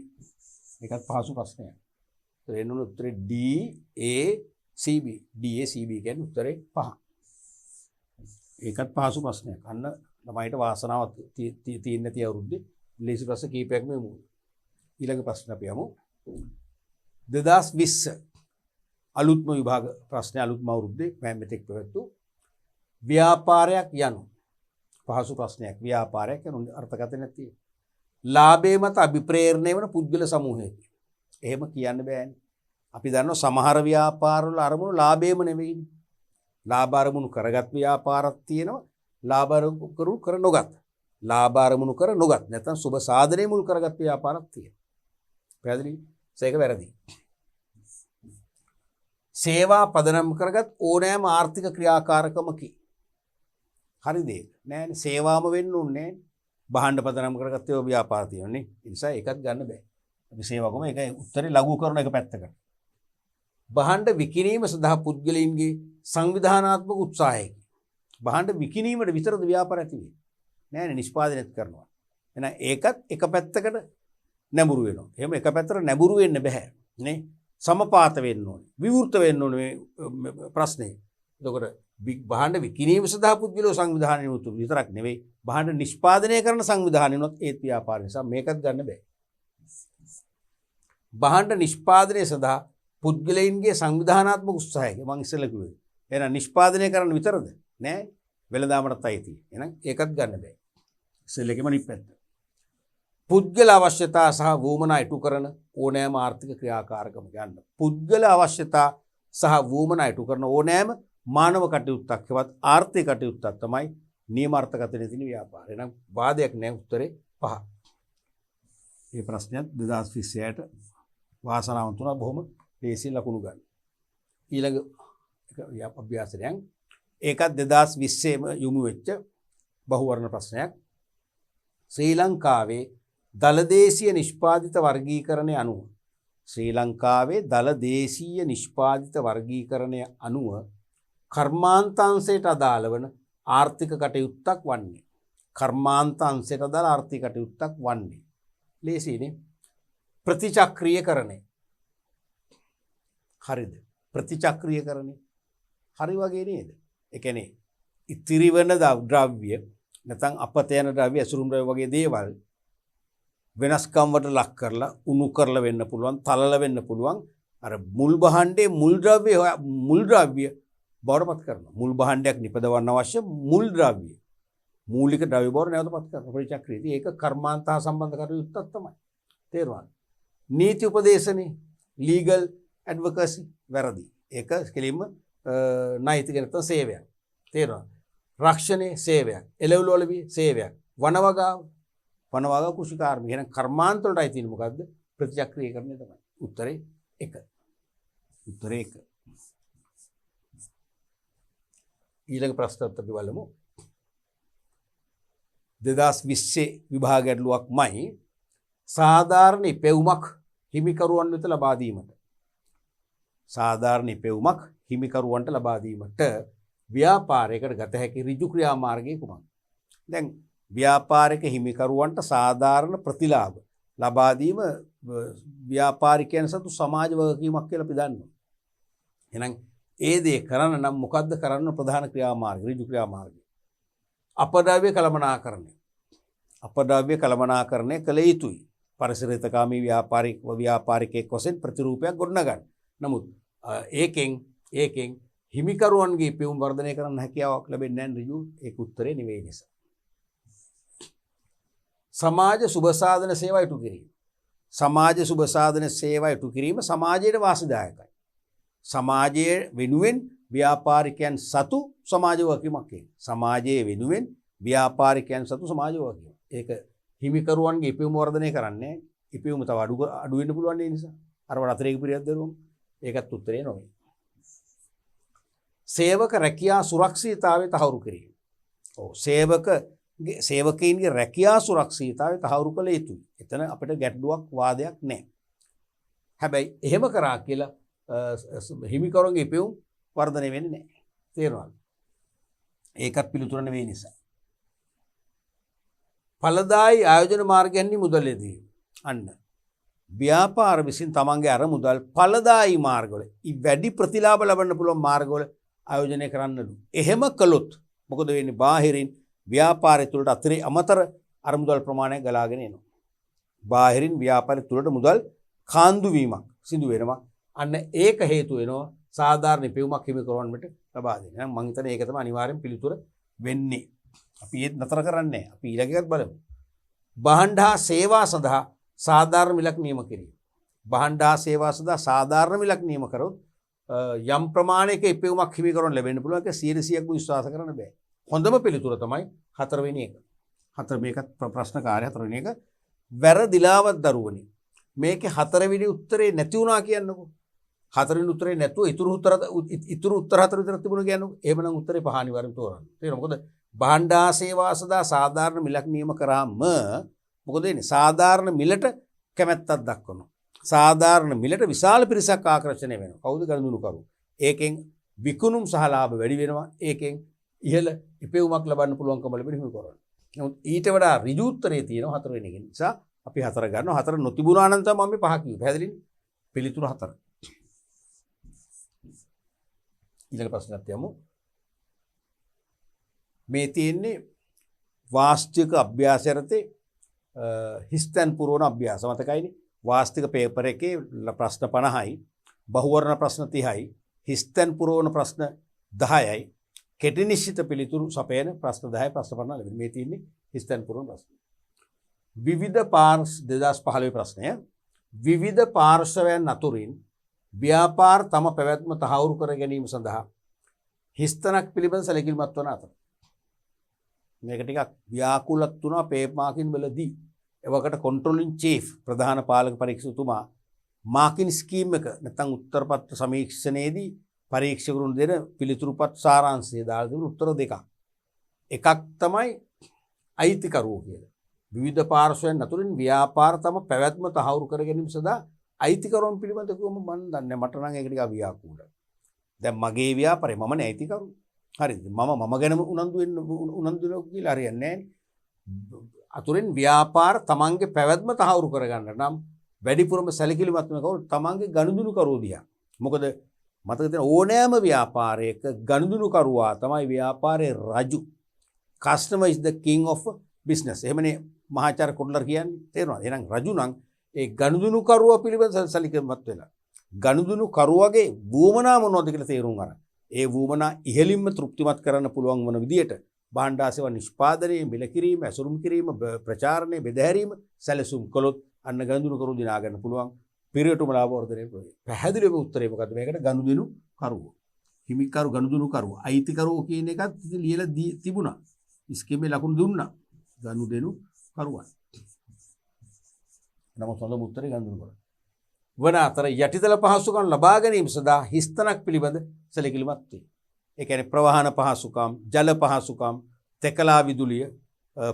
S1: ඒකත් පහසු ප්‍රශ්නයක්. ඒ එන්න උත්තරේ D A C B. D A C B කියන්නේ උත්තරේ 5. ඒකත් පහසු ප්‍රශ්නයක්. අන්න ළමයිට වාසනාවක් තියෙන නැති අවුරුද්දේ ලේසි ප්‍රශ්න කීපයක්ම යමු. ඊළඟ ප්‍රශ්න අපි යමු. 2020 අලුත්ම විභාග ප්‍රශ්න අලුත්ම අවුරුද්දේ මම මෙතෙක් පැවැත්වූ ව්‍යාපාරයක් යනු පහසු ප්‍රශ්නයක්. ව්‍යාපාරයක් යනු අර්ථකථනයක් තියෙනවා. ලාභය මත අභිප්‍රේරණය වන පුද්ගල සමූහයකි. එහෙම කියන්න බෑනේ. අපි දන්නවා සමහර ව්‍යාපාරවල අරමුණු ලාභයම නෙවෙයිනේ. ලාභ අරමුණු කරගත් ව්‍යාපාරක් තියෙනවා. ලාභ අරමුණු කර නොගත්. ලාභ අරමුණු කර නොගත්. නැත්නම් සුබ සාධනය මුල් කරගත් ව්‍යාපාරක් තියෙනවා. පැහැදිලි? ඒක වැරදි. සේවා පදනම් කරගත් ඕනෑම ආර්ථික ක්‍රියාකාරකමකි. හරිද ඒක? නෑනේ සේවාම වෙන්න ඕනේ නෑනේ. භාණ්ඩ පදනම් කරගත්ත ඒවා ව්‍යාපාර තියෙනනේ. ඒ නිසා ඒකත් ගන්න බෑ. අපි සේවාවකම ඒකයි උත්තරේ ලඝු කරන එක පැත්තකට. භාණ්ඩ විකිණීම සඳහා පුද්ගලයන්ගේ සංවිධානාත්මක උත්සාහයකි. භාණ්ඩ විකිණීමට විතරද ව්‍යාපාර ඇති වෙන්නේ? නෑනේ නිෂ්පාදනයත් කරනවා. එහෙනම් ඒකත් එක පැත්තකට නැඹුරු වෙනවා. එහෙම එක පැත්තකට නැඹුරු වෙන්න බෑ නේ. සමපාත වෙන්න ඕනේ. විවෘත වෙන්න ඕනේ ප්‍රශ්නේ. එතකොට භාණ්ඩ විකිණීම සඳහා පුද්ගලයෝ සංවිධානය වුතු විතරක් නෙවෙයි භාණ්ඩ නිෂ්පාදනය කරන සංවිධානයනොත් ඒත් ව්‍යාපාර නිසා මේකත් ගන්න බෑ. භාණ්ඩ නිෂ්පාදනය සඳහා පුද්ගලයන්ගේ සංවිධානාත්මක උත්සාහයක මම ඉස්සෙල්ලා කිව්වේ. එහෙනම් නිෂ්පාදනය කරන්න විතරද? නෑ. වෙළඳාමටත් අයිති. එහෙනම් ඒකත් ගන්න බෑ. ඉස්සෙල්ලේකම අනිත් පැත්ත. පුද්ගල අවශ්‍යතා සහ වුමනා ඉටු කරන ඕනෑම ආර්ථික ක්‍රියාකාරකම ගන්න. පුද්ගල අවශ්‍යතා සහ වුමනා ඉටු කරන ඕනෑම මානව කටයුත්තක් හෙවත් ආර්ථික කටයුත්තක් තමයි නියමාර්ථකථනයේ තියෙන ව්‍යාපාරය. එහෙනම් වාදයක් නැහැ උත්තරේ 5. මේ ප්‍රශ්නයත් 2026ට වාසනාවන්ත වුණා බොහොම ලේසියෙන් ලකුණු ගන්න. ඊළඟ එක අභ්‍යාසයක් ඒකත් 2020ෙම යොමු වෙච්ච බහුවර්ණ ප්‍රශ්නයක්. ශ්‍රී ලංකාවේ දලදේශීය නිෂ්පාදිත වර්ගීකරණය අනුව ශ්‍රී ලංකාවේ දලදේශීය නිෂ්පාදිත වර්ගීකරණය අනුව කර්මාන්තාංශයට අදාළ වන ආර්ථික කටයුත්තක් වන්නේ. කර්මාන්තාංශයට අදාළ ආර්ථික කටයුත්තක් වන්නේ. ලේසියිනේ. ප්‍රතිචක්‍රීයකරණය. හරිද? ප්‍රතිචක්‍රීයකරණය. හරි වගේ නේද? ඒ කියන්නේ ඉතිරි වෙන ද්‍රව්‍ය නැත්නම් අපත යන ද්‍රව්‍ය අසුරුම් ද්‍රව්‍ය වගේ දේවල් වෙනස්කම් වලට ලක් කරලා උණු කරලා වෙන්න පුළුවන්, තලල වෙන්න පුළුවන්. අර මුල් භාණ්ඩයේ මුල් ද්‍රව්‍ය බවටපත් කරනවා. මුල් භාණ්ඩයක් නිපදවන්න අවශ්‍ය මුල් ද්‍රව්‍ය. මූලික ද්‍රව්‍ය බව නැවතපත් කරන පරිචක්‍රියදී ඒක කර්මාන්ත හා සම්බන්ධ කටයුත්තක් තමයි. තේරුණාද? නීති උපදේශනේ ලීගල් ඇඩ්වොකසි වැරදි. ඒක කෙලින්ම නෛතික නැත්නම් සේවයක්. තේරුණාද? රක්ෂණයේ සේවයක්. එළවලු වලදී සේවයක්. වනවගාව කෘෂිකාර්මික. එහෙනම් කර්මාන්ත වලටයි තියෙන්නේ මොකද්ද? ප්‍රතිචක්‍රීයකරණය තමයි. උත්තරේ 1. උත්තරේ 1. ඊළඟ ප්‍රශ්නත් අපි බලමු. 2020 විභාග ගැටලුවක්මයි සාධාරණ ඉපැවුමක් හිමිකරුවන් වෙත ලබා දීමට. සාධාරණ ඉපැවුමක් හිමිකරුවන්ට ලබා දීමට ව්‍යාපාරයකට ගත හැකි ඍජු ක්‍රියාමාර්ගය කුමක්ද? දැන් ව්‍යාපාරික හිමිකරුවන්ට සාධාරණ ප්‍රතිලාභ ලබා දීම ව්‍යාපාරිකයන් සතු සමාජ වගකීමක් කියලා අපි දන්නවා. එහෙනම් ඒ දේ කරන්න නම් මොකද්ද කරන්න ප්‍රධාන ක්‍රියාමාර්ගය ඍජු ක්‍රියාමාර්ගය? අපද්‍රව්‍ය කළමනාකරණය. අපද්‍රව්‍ය කළමනාකරණය කළ යුතුයි. පරිසරිතකාමී ව්‍යාපාරිකයෙක් වශයෙන් ප්‍රතිරූපයක් ගොඩනගන්න. නමුත් ඒකෙන් හිමිකරුවන්ගේ පියුම් වර්ධනය කරන්න හැකියාවක් ලැබෙන්නේ නැහැ ඍජු. ඒක උත්තරේ නෙවෙයි නිසා. සමාජ සුබසාධන සේවා ඉටු කිරීම. සමාජ සුබසාධන සේවා ඉටු කිරීම සමාජයට වාසිදායකයි. සමාජයේ වෙනුවෙන් ව්‍යාපාරිකයන් සතු සමාජ වගකීමක් ඒක. සමාජයේ වෙනුවෙන් ව්‍යාපාරිකයන් සතු සමාජ වගකීම. ඒක හිමිකරුවන්ගේ ඉපයුම වර්ධනය කරන්නේ. ඉපයුම තව අඩු වෙන්න පුළුවන් ඒ නිසා. අර වල අතරේක පිරියක් දරුවම. ඒකත් උත්තරේ නොවේ. සේවක රැකියා සුරක්ෂිතතාවය තහවුරු කිරීම. ඔව් සේවකයින්ගේ රැකියා සුරක්ෂිතතාවය තහවුරු කළ යුතුයි. එතන අපිට ගැටලුවක් වාදයක් නැහැ. හැබැයි එහෙම කරා කියලා හිමිකරුවන්ගේ ඉපයුම් වර්ධනය වෙන්නේ නැහැ. තේරුණාද? ඒකත් පිළිතුර නෙවෙයි නිසා. ඵලදායි ආයෝජන මාර්ගයන්හි මුදල් යෙදීම. අන්න ව්‍යාපාර විසින් තමන්ගේ අර මුදල් ඵලදායි මාර්ගවල වැඩි ප්‍රතිලාභ ලබන්න පුළුවන් මාර්ගවල ආයෝජනය කරන්නලු. එහෙම කළොත් මොකද වෙන්නේ? බාහිරින් ව්‍යාපාරය තුළට අමතර අර මුදල් ප්‍රමාණයක් ගලාගෙන එනවා. බාහිරින් ව්‍යාපාරය තුළට මුදල් කාන්දු වීමක් සිදු වෙනවා. අන්න ඒක හේතු වෙනවා සාධාරණ ඉපයුමක් හිමිකරුවන්ට ලබා දෙන්න. එහෙනම් මම හිතන්නේ ඒක තමයි අනිවාර්යෙන් පිළිතුර වෙන්නේ. අපි ඒත් නතර කරන්නේ නැහැ. අපි ඊළඟට බලමු. භාණ්ඩ හා සේවා සඳහා සාධාරණ මිලක් නියම කිරීම. භාණ්ඩ හා සේවා සඳහා සාධාරණ මිලක් නියම කරොත් යම් ප්‍රමාණයක ඉපයුමක් හිමිකරුවන් ලැබෙන්න පුළුවන්. ඒක 100%ක් විශ්වාස කරන්න බෑ. හොඳම පිළිතුර තමයි 4 වෙනි එක. මේකත් ප්‍රශ්නකාරය 4 වෙනි එක. වැරදිලාවත් දරුවනි. මේකේ 4 වෙනි උත්තරේ නැති වුණා කියන්නකෝ. 4 වෙනි උත්තරේ නැතුව ඉතුරු උත්තර 4 විතර තිබුණා කියන්නකෝ. එහෙමනම් උත්තරේ 5 අනිවාර්යෙන් තෝරන්න. තේරෙනවද? මොකද භාණ්ඩ හා සේවා සඳහා සාධාරණ මිලක් නියම කරාම මොකද වෙන්නේ? සාධාරණ මිලට කැමැත්තක් දක්වනවා. සාධාරණ මිලට විශාල පිරිසක් ආකර්ෂණය වෙනවා. කවුද? ගනුදෙනුකරු. ඒකෙන් විකුණුම් සහ ලාභ වැඩි වෙනවා. ඒකෙන් ඉහළ ඉපයුමක් ලබන්න පුළුවන්කම ලැබෙන හිමිකරුවන්. නමුත් ඊට වඩා ඍජු උත්තරේ තියෙනවා 4 වෙනි එක. නිසා අපි 4 ගන්නවා. 4 නොතිබුණා නම් තමයි මම 5 කිව්වේ. පැහැදිලිද? පිළිතුර 4. ඊළඟ ප්‍රශ්නයක් යමු. මේ තියෙන්නේ වාස්තික අභ්‍යාසයටතේ හිස්තැන් පුරවන අභ්‍යාස. මතකයිනේ? වාස්තික පේපර් එකේ ප්‍රශ්න 50යි, බහුවර්ණ ප්‍රශ්න 30යි, හිස්තැන් පුරවන ප්‍රශ්න 10යි, කෙටි නිශ්චිත පිළිතුරු සපයන ප්‍රශ්න 10 ප්‍රශ්න 50 ලැබෙනවා. මේ තියෙන්නේ හිස්තැන් පුරවන ප්‍රශ්න. විවිධ පාර්ශ 2015 ප්‍රශ්නය. විවිධ පාර්ශවයන් අතුරින් ව්‍යාපාර තම පැවැත්ම තහවුරු කර ගැනීම සඳහා හිස්තැනක් පිළිබඳ සැලකිලිමත් වන අතර. මේක ටිකක් ව්‍යාකුලත් වුණා පේපර් මාකින් වලදී. එවකට කන්ට්‍රෝලින් චීෆ් ප්‍රධාන පාලක පරීක්ෂකතුමා මාකින් ස්කීම් එක නැත්නම් උත්තරපත්‍ර සමීක්ෂණයේදී පරීක්ෂකවරුන් දෙන පිළිතුරුපත් සාරාංශය දාලා තිබුණු උත්තර දෙකක්. එකක් තමයි අයිතිකරුවෝ කියලා. විවිධ පාර්ශ්වයන් අතුරින් ව්‍යාපාර තම පැවැත්ම තහවුරු කර ගැනීම සඳහා අයිතිකරුවන් පිළිබඳ කිව්වම මම දන්නේ මට නම් ඒක ටිකක් ව්‍යාකූලයි. දැන් මගේ ව්‍යාපාරේ මමනේ අයිතිකරු. හරිද? මම ගැනම උනන්දු වෙනවා කියලා හරියන්නේ නැහැ. අතුරින් ව්‍යාපාර තමන්ගේ පැවැත්ම තහවුරු කරගන්න නම් වැඩිපුරම සැලකිලිමත් වෙන කවුරු? තමන්ගේ ගනුදෙනුකරුවෝ දිහා. මොකද මතක තියෙන ඕනෑම ව්‍යාපාරයක ගනුදෙනුකරුවා තමයි ව්‍යාපාරයේ රජු. customer is the king of business. එහෙමනේ මහාචාර්ය කොට්ලර් කියන්නේ. තේරෙනවද? එහෙනම් රජු නම් ඒ ගනුදෙනුකරුවා පිළිබඳ සැලකිලිමත් වෙලා ගනුදෙනුකරුවගේ වුවමනා මොනවද කියලා තේරුම් ගන්න. ඒ වුවමනා ඉහළින්ම තෘප්තිමත් කරන්න පුළුවන් වන විදියට භාණ්ඩාසේව නිෂ්පාදනය, මිල කිරීම, ඇසුරුම් කිරීම, ප්‍රචාරණය, බෙදහැරීම සැලසුම් කළොත් අන්න ගනුදෙනු කරු දිනා ගන්න පුළුවන්. පිරියටම ලාභ වර්ධනය වෙනවා. පැහැදිලිවම උත්තරේ මොකද්ද? මේකට ගනුදෙනු කරුවෝ. හිමිකරු ගනුදෙනු කරුවෝ. අයිතිකරුවෝ කියන එකත් ලියලා තිබුණා. ස්කීමේ ලකුණු දුන්නා. ගනුදෙනු කරුවන්. නමුත් හොඳම උත්තරේ ගනුදෙනු කරුවා. වන අතර යටිතල පහසුකම් ලබා ගැනීම සඳහා හිස්තනක් පිළිබඳ සැලකිලිමත් වේ. ඒ කියන්නේ ප්‍රවාහන පහසුකම්, ජල පහසුකම්, තෙකලා විදුලිය,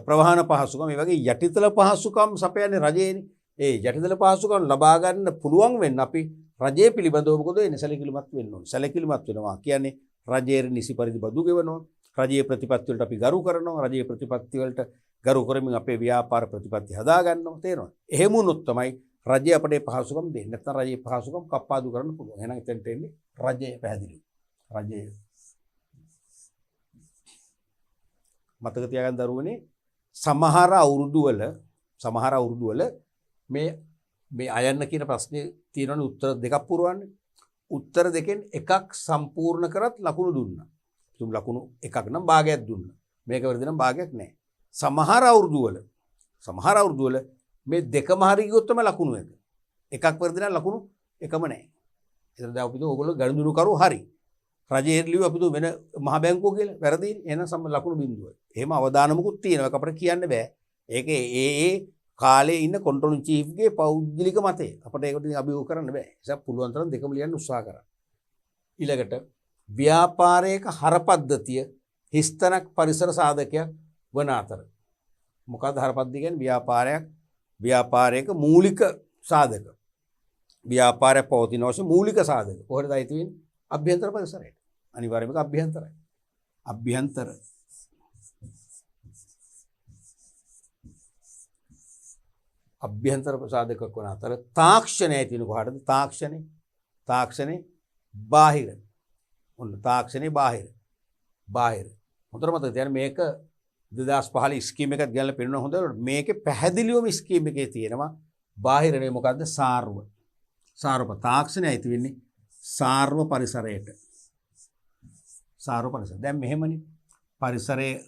S1: ප්‍රවාහන පහසුකම්, මේ වගේ යටිතල පහසුකම් සපයන්නේ රජයේනේ. ඒ යටිතල පහසුකම් ලබා ගන්න පුළුවන් වෙන්න අපි රජයේ පිළිබඳව මොකද වෙන්නේ? සැලකිලිමත් වෙන්න ඕනේ. සැලකිලිමත් වෙනවා කියන්නේ රජයේ නිසි පරිදි බදු ගෙවනවා. රජයේ ප්‍රතිපත්ති වලට අපි ගරු කරනවා. රජයේ ප්‍රතිපත්ති වලට ගරු කරමින් අපේ ව්‍යාපාර ප්‍රතිපත්ති හදා ගන්නවා. තේරෙනවද? එහෙම වුණොත් තමයි රජය අපේ පහසුකම් දෙන්නේ. නැත්නම් රජයේ පහසුකම් කප්පාදු කරන්න පුළුවන්. එහෙනම් එතෙන්ට එන්නේ රජය පැහැදිලි. රජය මතක තියාගන්න දරුවනේ සමහර අවුරුදු වල මේ අයන්න කියන ප්‍රශ්නේ තියෙනවනේ උත්තර දෙකක් පුරවන්නේ. උත්තර දෙකෙන් එකක් සම්පූර්ණ කරත් ලකුණු දුන්නා. තුන් ලකුණු එකක් නම් භාගයක් දුන්නා. මේක වර්ධ නම් භාගයක් නැහැ. සමහර අවුරුදු වල මේ දෙකම හරි ගියොත් තමයි ලකුණු එක. එකක් වර්ධ නම් ලකුණු එකම නැහැ. ඒතර දැන් අපි ඔයගොල්ලෝ ගනුදෙනු කරුවෝ හරි. රජයේ ලියුව අපි මහ බැංකුව කියලා වැරදි. එහෙනම් ලකුණු බිඳුවයි. එහෙම අවදානමකුත් තියෙනවා. ඒක අපිට කියන්න බෑ. ඒක ඒ කාලේ ඉන්න කන්ට්‍රෝල් චීෆ් ගේ පෞද්ගලික මතය. අපිට ඒකට අභියෝග කරන්න බෑ. ඒක පුළුවන් තරම් දෙකම ලියන්න උත්සාහ කරා. ඊළඟට ව්‍යාපාරයක හරපද්ධතිය හිස්තනක් පරිසර සාධකයක් වන අතර. මොකද්ද හරපද්ධතිය කියන්නේ? ව්‍යාපාරයක මූලික සාධක. ව්‍යාපාරය පවතින අවශ්‍ය මූලික සාධක. කොහෙද අයිති වෙන්නේ? අභ්‍යන්තර පරිසරයට. අනිවාර්යයෙන්ම අභ්‍යන්තරයි. අභ්‍යන්තර සාධකයක් වන අතර තාක්ෂණය තියෙන කොහටද? තාක්ෂණේ බාහිර. ඔන්න තාක්ෂණේ බාහිර. හොඳට මතක තියාගන්න මේක 2015 ස්කීම් එකක් ගියලා පෙන්නන හොඳට මේකේ පැහැදිලිවම ස්කීම් එකේ තියෙනවා බාහිර නේ මොකද්ද? සාර්ව තාක්ෂණය අයිති වෙන්නේ සාර්ව පරිසරයට. දැන් මෙහෙමනේ පරිසරයේ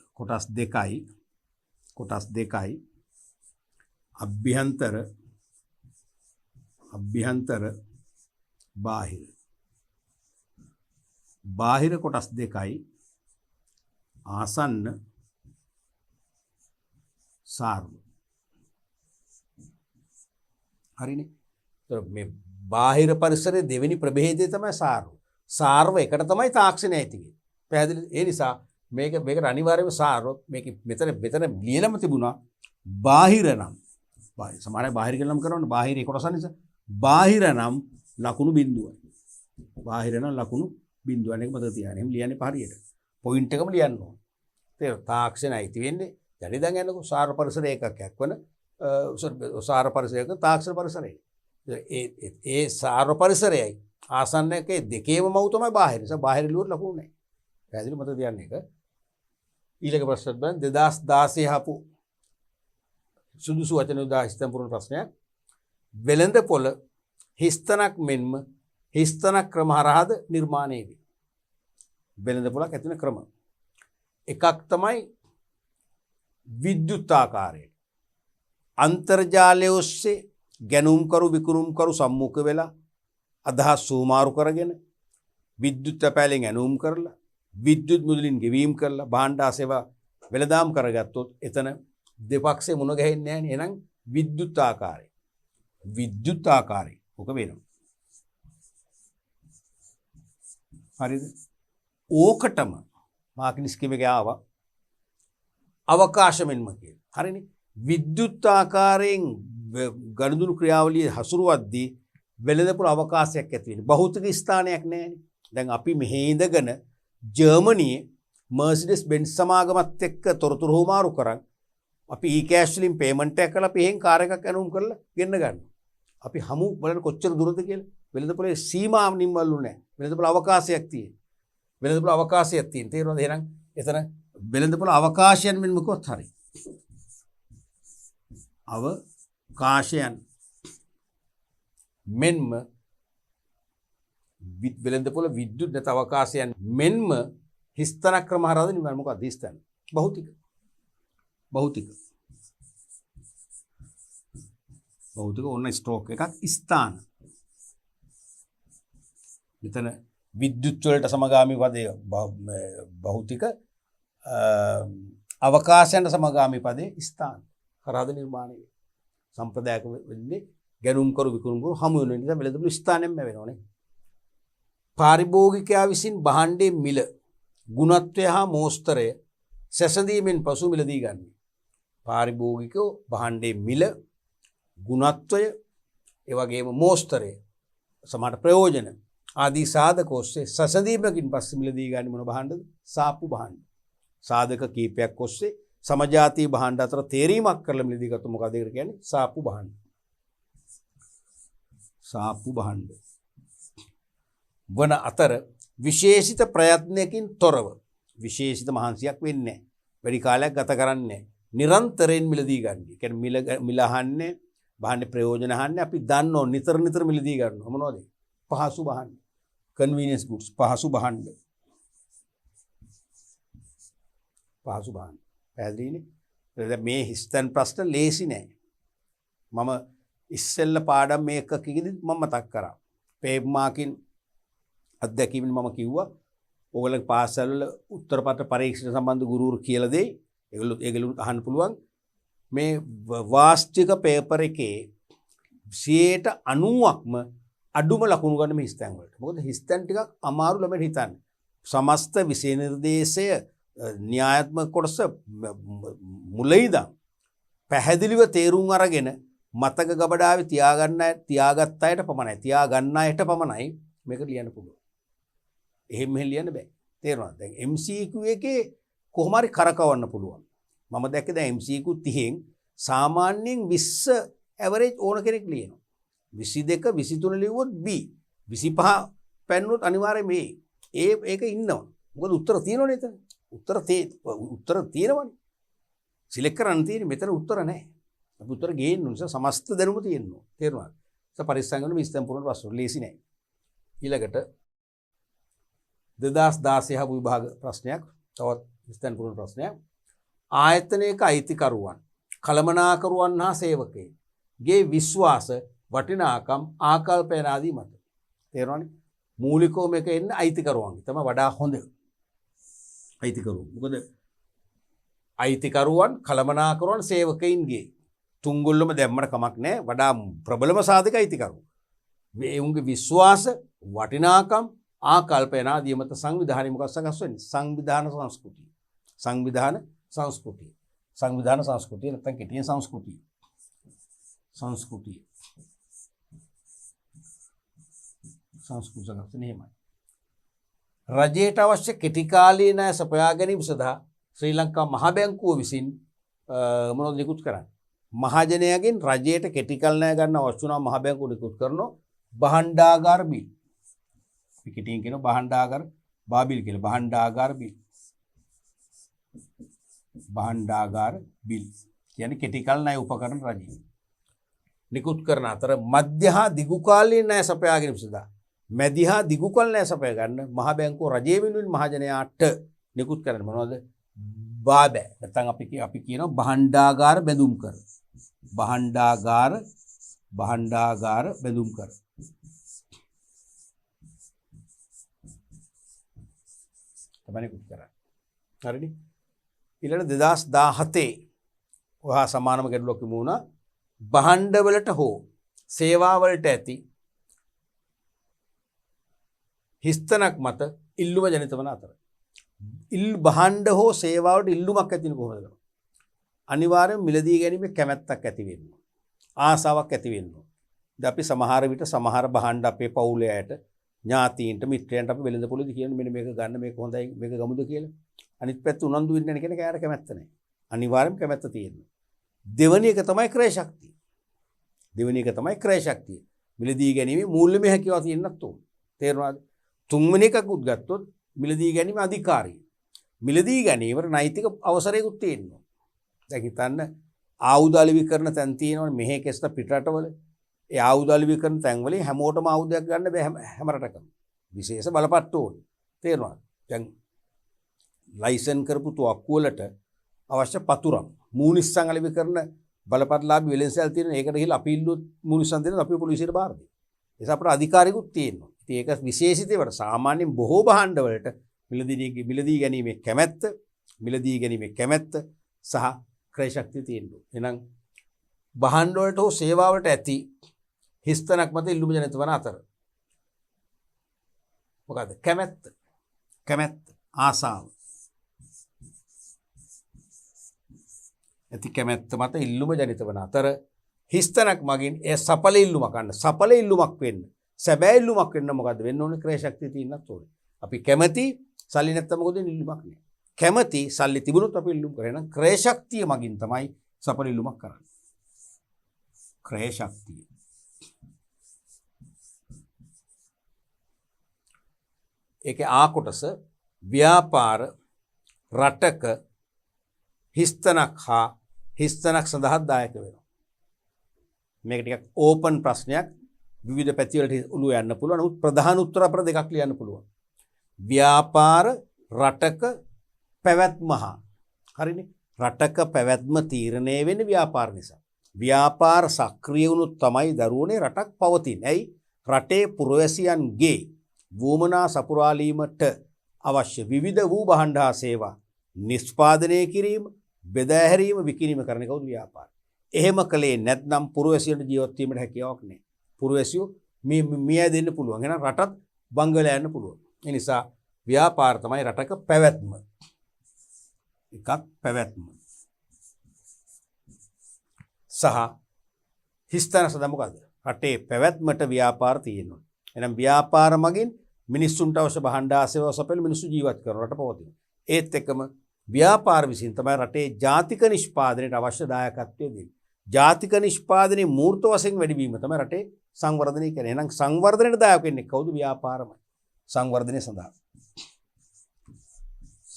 S1: කොටස් දෙකයි අභ්‍යන්තර බාහිර කොටස් දෙකයි ආසන්න සාර්ව. හරිනේ. මේ බාහිර පරිසරයේ දෙවෙනි ප්‍රභේදය තමයි සාර්ව එකට තමයි තාක්ෂණය ඇති වෙන්නේ. පැහැදිලිද? ඒ නිසා මේකට අනිවාර්යයෙන්ම සාර්ව මෙතන ලියලම තිබුණා බාහිර නම්. සමහරයි බාහිර කියලා නම් කරනවනේ බාහිර කොටස නිසා. බාහිර නම් ලකුණු බිඳුවයි. එක මතක තියාගන්න. එහෙම ලියන්නේ හරියට. පොයින්ට් එකම ලියන්න ඕන. තේරෙනවද? තාක්ෂණය ඇති වෙන්නේ දැන් යනකො සාර්ව පරිසර ඒකකයක් වන සාර්ව පරිසරයක තාක්ෂණ පරිසරයයි. ඒ සාර්ව පරිසරයයි ආසන්නකේ දෙකේම මව් තමයි බාහිර. නිසා බාහිර ලියුවට ලකුණු නැහැ. පැහැදිලි මතක තියන්න එක. ඊළඟ ප්‍රශ්නත් බලන්න 2016 ආපු සුදුසු වචන උදාහරණ පුරන ප්‍රශ්නයක්. වෙළඳ පොළ හිස්තනක් මෙන්ම හිස්තනක් ක්‍රම හරහාද නිර්මාණය වේ. වෙළඳ පොළක් ඇතින ක්‍රම. එකක් තමයි විද්‍යුත්ාකාරයට. අන්තර්ජාලය ඔස්සේ ගැනුම් කරු විකුණුම් කරු සම්මුඛ වෙලා අදහස් සූමාරු කරගෙන විද්‍යුත් පැලෙන් ඇනුම් කරලා විද්‍යුත් මුදලින් ගෙවීම් කරලා භාණ්ඩා සේවා වෙළඳාම් කරගත්තොත් එතන දෙපක්ෂේ මුණ ගැහෙන්නේ නැහැ නේ. එහෙනම් විද්‍යුත්ාකාරය ඔක වෙනවා. හරිද? ඕකටම මාකිනි ස්කීම් එකේ ආවා අවකාශ මෙන්ම කියලා. හරිනේ. විද්‍යුත්ාකාරයෙන් ගනුදෙනු ක්‍රියාවලිය හසුරුවද්දී වෙළඳපොළ අවකාශයක් ඇති වෙන්නේ. භෞතික ස්ථානයක් නැහැනේ. දැන් අපි මෙහි ඉඳගෙන ජර්මනියේ මර්සිඩස් බෙන්ස් සමාගමත් එක්ක තොරතුරු හුමාරු කරන් අපි e-cash වලින් පේමන්ට් එකක් කරලා අපි එහෙන් කාර් එකක් ඇනුම් කරලා ගෙන්න ගන්නවා. අපි හමු බලන්න කොච්චර දුරද කියලා. වෙළඳපොළේ සීමා නිම්මල්ලු නැහැ. වෙළඳපොළ අවකාශයක් තියෙන. තේරුණාද? එහෙනම් එතන වෙළඳපොළ අවකාශයන් මෙන්න මොකක්වත් හරි. අවකාශයන් මෙන්ම වෙළඳපොළ විද්‍යුත් නැත අවකාශයන් මෙන්ම හිස්තන ක්‍රම හරහාද නිර්මාණය. මොකක්ද හිස්තන? භෞතික ඕන්න ස්ට්‍රෝක් එකක් ස්ථාන. මෙතන විද්‍යුත් වලට සමගාමී පදය භෞතික අවකාශයන්ට සමගාමී පදේ ස්ථාන කරාද නිර්මාණය සම්ප්‍රදායක වෙන්නේ ගැනුම් කරු විකුණුම් කරු හමු වෙන නිසා වෙළඳපොළ ස්ථානෙම වෙනවනේ. පාරිභෝගිකයා විසින් භාණ්ඩයේ මිල ගුණත්වය හා මෝස්තරය සැසඳීමෙන් පසු මිලදී ගන්න. පාරිභෝගිකයෝ භාණ්ඩයේ මිල ගුණත්වය ඒ වගේම මෝස්තරය සමහර ප්‍රයෝජන ආදී සාධක ඔස්සේ සැසඳීමකින් පස්සේ මිලදී ගන්න මොන භාණ්ඩද? සාප්පු භාණ්ඩ. සාධක කීපයක් ඔස්සේ සමජාතීය භාණ්ඩ අතර තේරීමක් කරලා මිලදී ගත්ත මොකද ඒකට කියන්නේ? සාප්පු භාණ්ඩ. සාප්පු භාණ්ඩ වන අතර විශේෂිත ප්‍රයත්නයකින් තොරව විශේෂිත මහන්සියක් වෙන්නේ නැහැ. වැඩි කාලයක් ගත කරන්නේ නිරන්තරයෙන් මිලදී ගන්න. ඒ කියන්නේ මිල අහන්නේ භාණ්ඩ ප්‍රයෝජන අහන්නේ අපි දන්නෝ නිතර මිලදී ගන්නවා. මොනවද? පහසු භාණ්ඩ. කන්වීනියන්ස් ගුඩ්ස් පහසු භාණ්ඩ. පහසු භාණ්ඩ. පැහැදිලිනේ? මේ හිස්තන් ප්‍රශ්න ලේසි නෑ. මම ඉස්සෙල්ල පාඩම් මේක කිව්වද මම මතක් කරා. පේප්මාකින් අත්දැකීමෙන් මම කිව්වා ඕගොල්ලෝ පාසල් වල උත්තර පත්‍ර පරීක්ෂණ සම්බන්ධ ගුරුවරු කියලා දෙයි. ඒගොල්ලෝ අහන්න පුළුවන්. මේ වාස්තික පේපර් එකේ 90%ක්ම අඩුම ලකුණු ගන්න මේ හිස්තැන් වලට. මොකද හිස්තැන් ටිකක් අමාරු ළමෙන් හිතන්නේ. සමස්ත විෂය නිර්දේශය න්‍යායාත්මක කොටස මුලින් ඉඳන් පැහැදිලිව තේරුම් අරගෙන මතක ගබඩාවේ තියාගත් අයට පමණයි. තියාගන්න අයට පමණයි මේක ලියන්න පුළුවන්. එහෙම ලියන්න බෑ. තේරුණාද? දැන් MCQ එකේ කොහොම හරි කරකවන්න පුළුවන්. මම දැක්කේ දැන් MCQ 30න් සාමාන්‍යයෙන් 20 ඇවරේජ් ඕන කෙනෙක් ලියනවා. 22 23 ලිව්වොත් B 25 පැන්නොත් අනිවාර්යයෙන් මේ ඒක ඉන්නවා. මොකද උත්තර තියෙනවනේ එතන. උත්තර තියෙනවනේ. සිලෙක්ට් කරන්න තියෙන්නේ මෙතන උත්තර නැහැ. අපි උත්තර ගේන්න නිසා සමස්ත දැනුම තියෙනවා. තේරුණාද? ඒක පරිස්සම් කරන මිස්තම් පුරන ප්‍රශ්න ලේසි නෑ. ඊළඟට 2016 විභාග ප්‍රශ්නයක් තවත් මිස්තම් පුරන ප්‍රශ්නයක්. ආයතනයක අයිතිකරුවන් කළමනාකරුවන් හා සේවකයන්ගේ විශ්වාස වටිනාකම් ආකල්පයන් ආදී මත. තේරුණානේ? මූලිකව මේක එන්නේ අයිතිකරුවන්ගේ තමයි වඩා හොඳ. අයිතිකරුවන්. මොකද අයිතිකරුවන් කළමනාකරුවන් සේවකයින්ගේ තුන්ගොල්ලම දැම්මට කමක් නැහැ. වඩා ප්‍රබලම සාධක අයිතිකරුවන්. මේ උන්ගේ විශ්වාස වටිනාකම් ආකල්පයන් ආදී මත සංවිධානය මොකක් සකස් වෙන්නේ? සංවිධාන සංස්කෘතිය නැත්නම් කෙටියෙන් සංස්කෘතිය. සංස්කෘතිය සකස් වෙන්නේ. රජයට අවශ්‍ය කෙටි කාලීන ණය සපයා ගැනීම සඳහා ශ්‍රී ලංකා මහ බැංකුව විසින් මොනවද නිකුත් කරන්නේ? මහජනයාගෙන් රජයට කෙටි කාල ණය ගන්න අවශ්‍ය වුණා මහ බැංකුව නිකුත් කරන භාණ්ඩාගාර බිල්. අපි කෙටියෙන් කියන භාණ්ඩාගාර බාබිල් කියලා. භාණ්ඩාගාර බිල් කියන්නේ කෙටි කාල ණය උපකරණ රජය නිකුත් කරන අතර මධ්‍ය හා දිගු කාලීන ණය සපයා ගැනීම සඳහා මැදි හා දිගු කාල ණය සපයා ගන්න මහ බැංකුව රජයේ වෙනුවෙන් මහජනයාට නිකුත් කරන්නේ මොනවද? බාබෑ. නැත්නම් අපි කියනවා භාණ්ඩාගාර බැඳුම් කර. භාණ්ඩාගාර බැඳුම් කර. තමයි නිකුත් කරන්නේ. හරිනේ? ඊළඟ 2017 ඔහා සමානම ගැටලුවක් තිබුණා. භාණ්ඩවලට හෝ සේවාවලට ඇති හිස්තනක් මත ඉල්ලුම ජනිත වන අතර භාණ්ඩ හෝ සේවාවට ඉල්ලුමක් ඇතිවෙන කොහොමද? අනිවාර්යයෙන් මිලදී ගැනීමේ කැමැත්තක් ඇති වෙනවා. ආසාවක් ඇති වෙනවා. දැන් අපි සමහර විට සමහර භාණ්ඩ අපේ පවුලේ අයට ඥාතීන්ට මිත්‍රයන්ට අපි වෙළඳපොළේදී කියන්නේ මෙන්න මේක ගන්න මේක හොඳයි මේක ගමුද කියලා. අනිත් පැත්ත උනන්දු වෙන්නේ නැහැ කියන කෑයට කැමැත්ත නැහැ. අනිවාර්යයෙන් කැමැත්ත තියෙනවා. දෙවැනි එක තමයි ක්‍රය ශක්තිය. මිලදී ගැනීමේ මූල්‍යමය හැකියාව තියෙන්නත් ඕන. තේරුණාද? තුන්වෙනි එකකුත් ගත්තොත් මිලදී ගැනීම අධිකාරිය. මිලදී ගැනීමට නෛතික අවසරයකුත් තියෙනවා. දැන් හිතන්න ආයුධ අලෙවි කරන තැන් තියෙනවනේ මෙහෙ කෙස්ට පිටරටවල. ඒ ආයුධ අලෙවි කරන තැන් වලින් හැමෝටම ආයුධයක් ගන්න බෑ හැම රටකම. විශේෂ බලපත්‍ර ඕනේ. තේරුණාද? දැන් ලයිසන් කරපු තුවක්කු වලට අවශ්‍ය පතුරම් මූනිස්සන් අලෙවි කරන බලපත්ලාභී වෙළෙන්සැල් තියෙන ඒකට ගිහලා අපි ඉල්ලුවොත් මූනිස්සන් දෙනවා අපි පොලිසියට බාර දෙනවා. ඒ නිසා අපිට අධිකාරියකුත් තියෙනවා. ඉතින් ඒක විශේෂිත ඒවට සාමාන්‍යයෙන් බොහෝ භාණ්ඩ වලට මිලදී ගැනීමේ කැමැත්ත සහ ක්‍රය ශක්තිය තියෙනවා. එහෙනම් භාණ්ඩ වලට හෝ සේවාවලට ඇති හිස්තනක් මත ඉල්ලුම ජනිත වන අතර මොකද්ද? කැමැත්ත ආසාව ඇති කැමැත්ත මත ඉල්ලුම ජනිත වන අතර හිස්තනක් මගින් ඒ සඵල ඉල්ලුමක් වෙන්න සැබෑ ඉල්ලුමක් වෙන්න මොකද්ද වෙන්න ඕනේ? ක්‍රය ශක්තිය තියෙන්නත් ඕනේ. අපි කැමැති සල්ලි නැත්තම් මොකද ඉල්ලුමක් නෑ. කැමැති සල්ලි තිබුණොත් අපි ඉල්ලුම් කරේ නම් ක්‍රය ශක්තිය මගින් තමයි සඵල ඉල්ලුමක් කරන්නේ. ක්‍රය ශක්තිය. ඒකේ ආ කොටස ව්‍යාපාර රටක හිස්තනක් හා හිස්තනක් සඳහා දායක වෙනවා. මේක ටිකක් ඕපන් ප්‍රශ්නයක්. විවිධ පැති වලට උළු යන්න පුළුවන්. නමුත් ප්‍රධාන උත්තර අපර දෙකක් ලියන්න පුළුවන්. ව්‍යාපාර රටක පැවැත්ම හා හරිනේ. රටක පැවැත්ම තීරණය වෙන්නේ ව්‍යාපාර නිසා. ව්‍යාපාර සක්‍රිය වුණොත් තමයි දරුවනේ රටක් පවතින්නේ. ඇයි? රටේ පුරවැසියන්ගේ වුමනා සපුරාලීමට අවශ්‍ය විවිධ වූ භාණ්ඩ හා සේවා නිෂ්පාදනය කිරීම, බෙදා හැරීම, විකිණීම කරන එක ව්‍යාපාර. එහෙම කළේ නැත්නම් පුරවැසියන්ට ජීවත් වීමට හැකියාවක් නැහැ. පුරවැසියෝ මිය දෙන්න පුළුවන්. එහෙනම් රටත් බංගල යන්න පුළුවන්. ඒ නිසා ව්‍යාපාර තමයි රටක පැවැත්ම. එකක් පැවැත්ම. සහ හිස්තන සඳහා මොකද්ද? රටේ පැවැත්මට ව්‍යාපාර තියෙනවා. එහෙනම් ව්‍යාපාර මගින් මිනිස්සුන්ට අවශ්‍ය භාණ්ඩ ආසේවා සපයන මිනිස්සු ජීවත් කරන රට පවතින. ඒත් එක්කම ව්‍යාපාර විසින් තමයි රටේ ජාතික නිෂ්පාදනයට අවශ්‍ය දායකත්වය දෙන්නේ. ජාතික නිෂ්පාදනයේ මූර්ත වශයෙන් වැඩිවීම තමයි රටේ සංවර්ධනය කරන්නේ. එහෙනම් සංවර්ධනයට දායක වෙන්නේ කවුද? ව්‍යාපාරමයි. සංවර්ධනය සඳහා.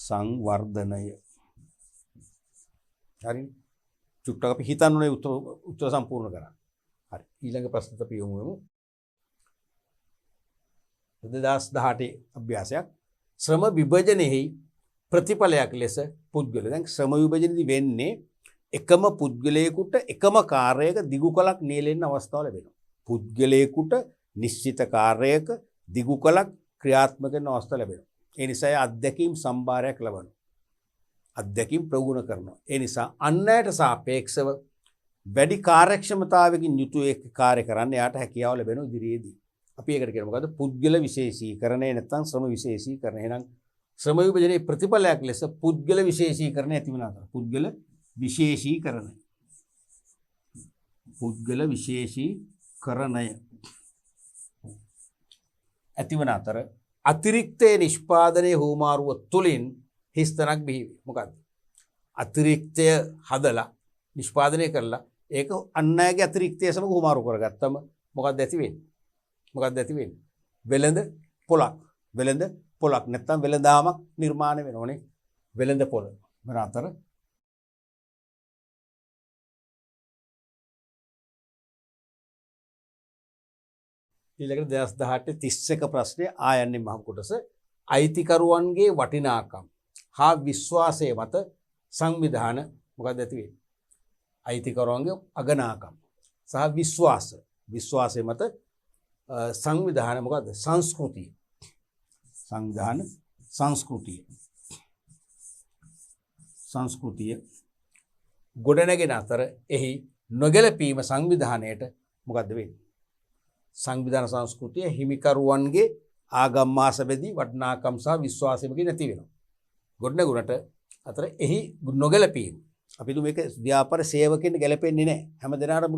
S1: සංවර්ධනය. හරි. චුට්ටක් අපි හිතන්න ඕනේ උත්තර සම්පූර්ණ කරන්න. හරි. ඊළඟ ප්‍රශ්නට අපි යමු. 2018 අභ්‍යාසයක් ශ්‍රම විභජනයේ ප්‍රතිඵලයක් ලෙස පුද්ගල දැන් ශ්‍රම විභජනයේදී වෙන්නේ එකම පුද්ගලයෙකුට එකම කාර්යයක දිගු කලක් නියැලෙන්න අවස්ථාව ලැබෙනවා. පුද්ගලයෙකුට නිශ්චිත කාර්යයක දිගු කලක් ක්‍රියාත්මක වෙන්න අවස්ථාව ලැබෙනවා. ඒ නිසා අත්දැකීම් සම්භාරයක් ලබනවා. අත්දැකීම් ප්‍රගුණ කරනවා. ඒ නිසා අන්නයට සාපේක්ෂව වැඩි කාර්යක්ෂමතාවකින් යුතු ඒ කාර්ය කරන්න යාට හැකියාව ලැබෙනවා ඉදිරියේදී. අපි ඒකට කියන මොකද්ද? පුද්ගල විශේෂීකරණය නැත්නම් ශ්‍රම විශේෂීකරණය. එහෙනම් ශ්‍රම විභජනයේ ප්‍රතිඵලයක් ලෙස පුද්ගල විශේෂීකරණය ඇති වෙන අතර පුද්ගල විශේෂීකරණය. පුද්ගල විශේෂීකරණය ඇති වෙන අතර අතිරික්තයේ නිෂ්පාදනයේ හුමාරුව තුලින් හිස්තනක් බිහි වේ. මොකද්ද? අතිරික්තය හදලා නිෂ්පාදනය කරලා ඒක අන් අයගේ අතිරික්තය සමග හුමාරු කරගත්තම මොකක්ද ඇති වෙන්නේ? මොකක්ද ඇති වෙන්නේ? වෙළඳ පොලක් නැත්තම් වෙළඳාමක් නිර්මාණය වෙනෝනේ. වෙළඳ පොළ වෙන අතර ඊළඟට 2018 31 ප්‍රශ්නේ ආයන්නේ මහ කොටස අයිතිකරුවන්ගේ වටිනාකම් හා විශ්වාසය මත සංවිධාන මොකක්ද ඇති වෙන්නේ? අයිතිකරුවන්ගේ අගනාකම් සහ විශ්වාසය මත සංවිධාන මොකද්ද? සංස්කෘතිය ගොඩනැගෙන අතර එහි නොගැලපීම සංවිධානයට මොකද්ද වෙන්නේ? සංවිධාන සංස්කෘතිය හිමිකරුවන්ගේ ආගම් මාසබෙදී වටිනාකම් සහ විශ්වාසයමකින් නැති වෙනවා. ගොඩනැගුණට අතර එහි නොගැලපීම. අපි මේක ව්‍යාපාර සේවකෙන් ගැලපෙන්නේ නැහැ. හැම දිනකටම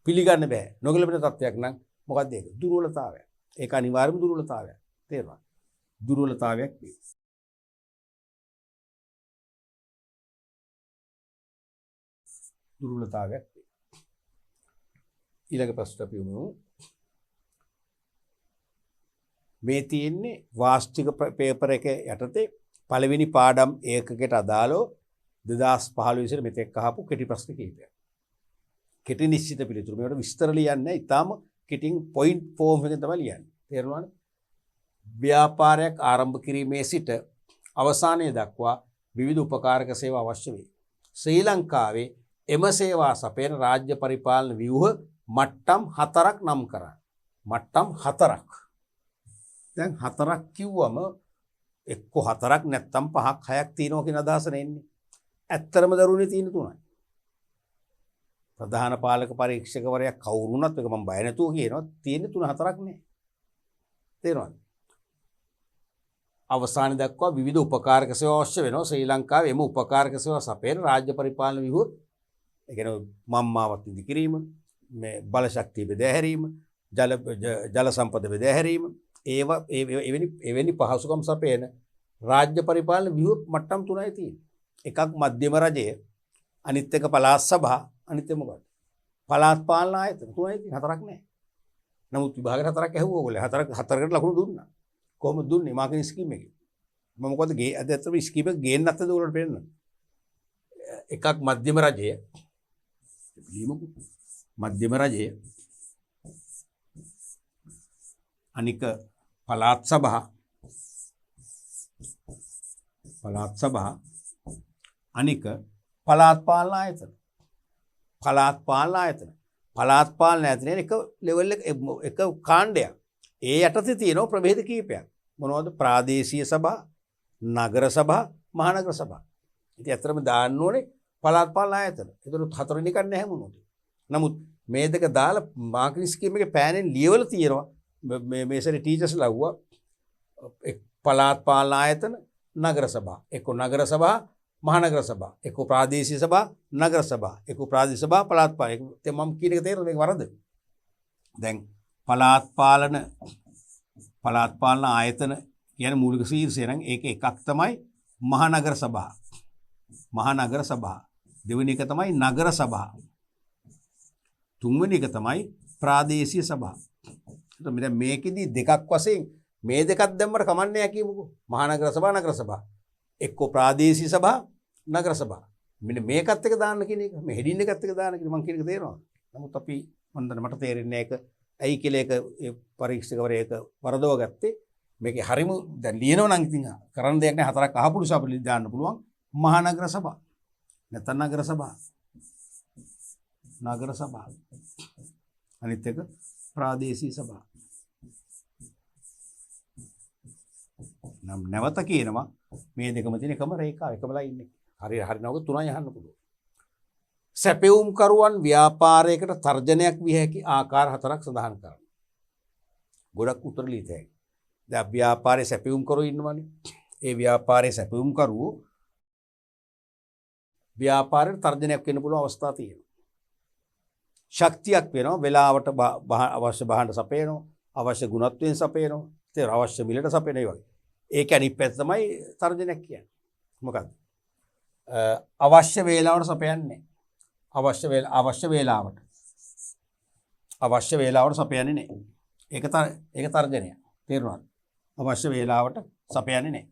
S1: පිළිගන්න බෑ. නොගැලපෙන තත්ත්වයක් නම් මොකක්ද ඒක? දුර්වලතාවය. ඒක අනිවාර්යම දුර්වලතාවයක්. තේරුණා? දුර්වලතාවයක් වේ. දුර්වලතාවයක් වේ. ඊළඟ ප්‍රශ්නට අපි යමු. මේ තියෙන්නේ වාස්තික පේපර් එක යටතේ පළවෙනි පාඩම් ඒකකයට අදාළව 2015 විතර මෙතෙක් අහපු කෙටි ප්‍රශ්න කිහිපයක්. කෙටි නිශ්චිත පිළිතුරු. මේකට විස්තර ලියන්නේ නැහැ. ඊටාම කෙටින් පොයින්ට් ෆෝම් එකෙන් තමයි ලියන්නේ. තේරුණාද? ව්‍යාපාරයක් ආරම්භ කිරීමේ සිට අවසානයේ දක්වා විවිධ උපකාරක සේවා අවශ්‍ය වේ. ශ්‍රී ලංකාවේ එම සේවා සපයන රාජ්‍ය පරිපාලන ව්‍යුහ මට්ටම් 4ක් නම් කරා. මට්ටම් 4ක්. දැන් 4ක් කිව්වම එක්ක 4ක් නැත්තම් 5ක් 6ක් තියෙනවා කියන අදහස නෙන්නේ. ඇත්තරම දරුණේ තියෙන 3යි. ප්‍රධාන පාලක පරීක්ෂකවරයා කවුරුණත් ඒක මම බය නැතුව කියනවා තියෙන්නේ 3 4ක් නේ. තේරෙනවද? අවසාන දක්වා විවිධ උපකාරක සේවා අවශ්‍ය වෙනවා. ශ්‍රී ලංකාවේ එම උපකාරක සේවා සපයන රාජ්‍ය පරිපාලන ව්‍යුහ ඒ කියන්නේ මම්මාවත් ඉදි කිරීම, මේ බල ශක්තිය බෙදා හැරීම, ජල සම්පද බෙදා හැරීම, එවැනි පහසුකම් සපයන රාජ්‍ය පරිපාලන ව්‍යුහ මට්ටම් 3යි තියෙන්නේ. එකක් මධ්‍යම රජය, අනිත් එක පළාත් සභා, අනිත් එක මොකක්ද? පළාත් පාලන ආයතන 3යි තියෙන්නේ, 4ක් නැහැ. නමුත් විභාගයට 4ක් ඇහුවා ඔයගොල්ලෝ. 4කට ලකුණු දුන්නා. කොහොමද දුන්නේ? මාර්කින් ස්කීම් එකේ. මම මොකද අද ඇත්තටම ස්කීම් එක ගේන්න නැත්නම් ඔයගොල්ලන්ට පෙන්නන්න. එකක් මධ්‍යම රජය. මධ්‍යම රජය. අනික පළාත් සභා. පළාත් සභා. අනික පළාත් පාලන ආයතන. පළාත් පාලන ආයතන. පළාත් පාලන ආයතනයේ එක ලෙවල් එක කාණ්ඩයක්. ඒ යටතේ තියෙන ප්‍රභේද කීපයක්. මොනවද? ප්‍රාදේශීය සභා, නගර සභා, මහනගර සභා. ඉතින් අතරම දාන්න ඕනේ පළාත් පාලන ආයතන. ඒතර හතරවෙනි එකක් නැහැ මොනවද? නමුත් මේ දෙක දාලා මාර්කින් ස්කීම් එකේ පෑනෙන් ලියවල තියෙනවා. මේ සැරේ ටීචර්ස්ලා වුණා පළාත් පාලන ආයතන, නගර සභා. එක්ක නගර සභා, මහනගර සභා. එක්ක ප්‍රාදේශීය සභා, නගර සභා. එක්ක ප්‍රාදේශීය සභා, පළාත් පාලන. මම කියන එක තේරෙනවද? මේක වරද? දැන් පළාත් පාලන ආයතන කියන්නේ මූලික ශීර්ෂය නම් ඒක එකක් තමයි මහනගර සභා. මහනගර සභා. දෙවෙනි එක තමයි නගර සභා. තුන්වෙනි එක තමයි ප්‍රාදේශීය සභා. එතකොට මේකෙදි දෙකක් වශයෙන් මේ දෙකක් දැම්මට කමන්නේ නැහැ කියමුකෝ. මහනගර සභා, නගර සභා. එක්ක ප්‍රාදේශීය සභා, නගර සභා. මෙන්න මේකත් එක දාන්න කියන එක. මේ හෙඩින් එකත් එක දාන්න කියන මම කියන එක තේරෙනවද? නමුත් අපි මට තේරෙන්නේ ඒක ඇයි කියලා ඒක පරීක්ෂකවරයා ඒක වරදව ගත්තේ. මේකේ හරිම දැන් ලියනවා නම් ඉතින් කරන්න දෙයක් නැහැ. 4ක් අහපු නිසා අපිට දාන්න පුළුවන්. මහනගර සභා. නැත්නම් නගර සභා. නගර සභා. අනිත් එක ප්‍රාදේශීය සභා. නම් නැවත කියනවා මේ දෙකම තියෙන එකම රේඛාව එකම ලයින් එක. හරි නෝක 3යි අහන්න පුළුවන්. සැපෙවුම් කරුවන් ව්‍යාපාරයකට තර්ජනයක් විය හැකි ආකාර 4ක් සඳහන් කරනවා. ගොඩක් උත්තර ලියත හැකි. දැන් ව්‍යාපාරයේ සැපෙවුම් කරු ඉන්නවනේ. ඒ ව්‍යාපාරයේ සැපෙවුම් කරුවෝ ව්‍යාපාරයට තර්ජනයක් වෙන්න පුළුවන් අවස්ථා තියෙනවා. ශක්තියක් වෙනවා, වෙලාවට අවශ්‍ය භාණ්ඩ සපයනවා, අවශ්‍ය ගුණත්වයෙන් සපයනවා, ඒ අවශ්‍ය මිලට සපයනවා ඒ වගේ. ඒක අනිත් පැත්ත තමයි තර්ජනයක් කියන්නේ. මොකක්ද? අවශ්‍ය වේලාවට සපයන්නේ. අවශ්‍ය වේලාවට සපයන්නේ නැහැ. ඒක තර්ජනය. තේරුණාද? අවශ්‍ය වේලාවට සපයන්නේ නැහැ.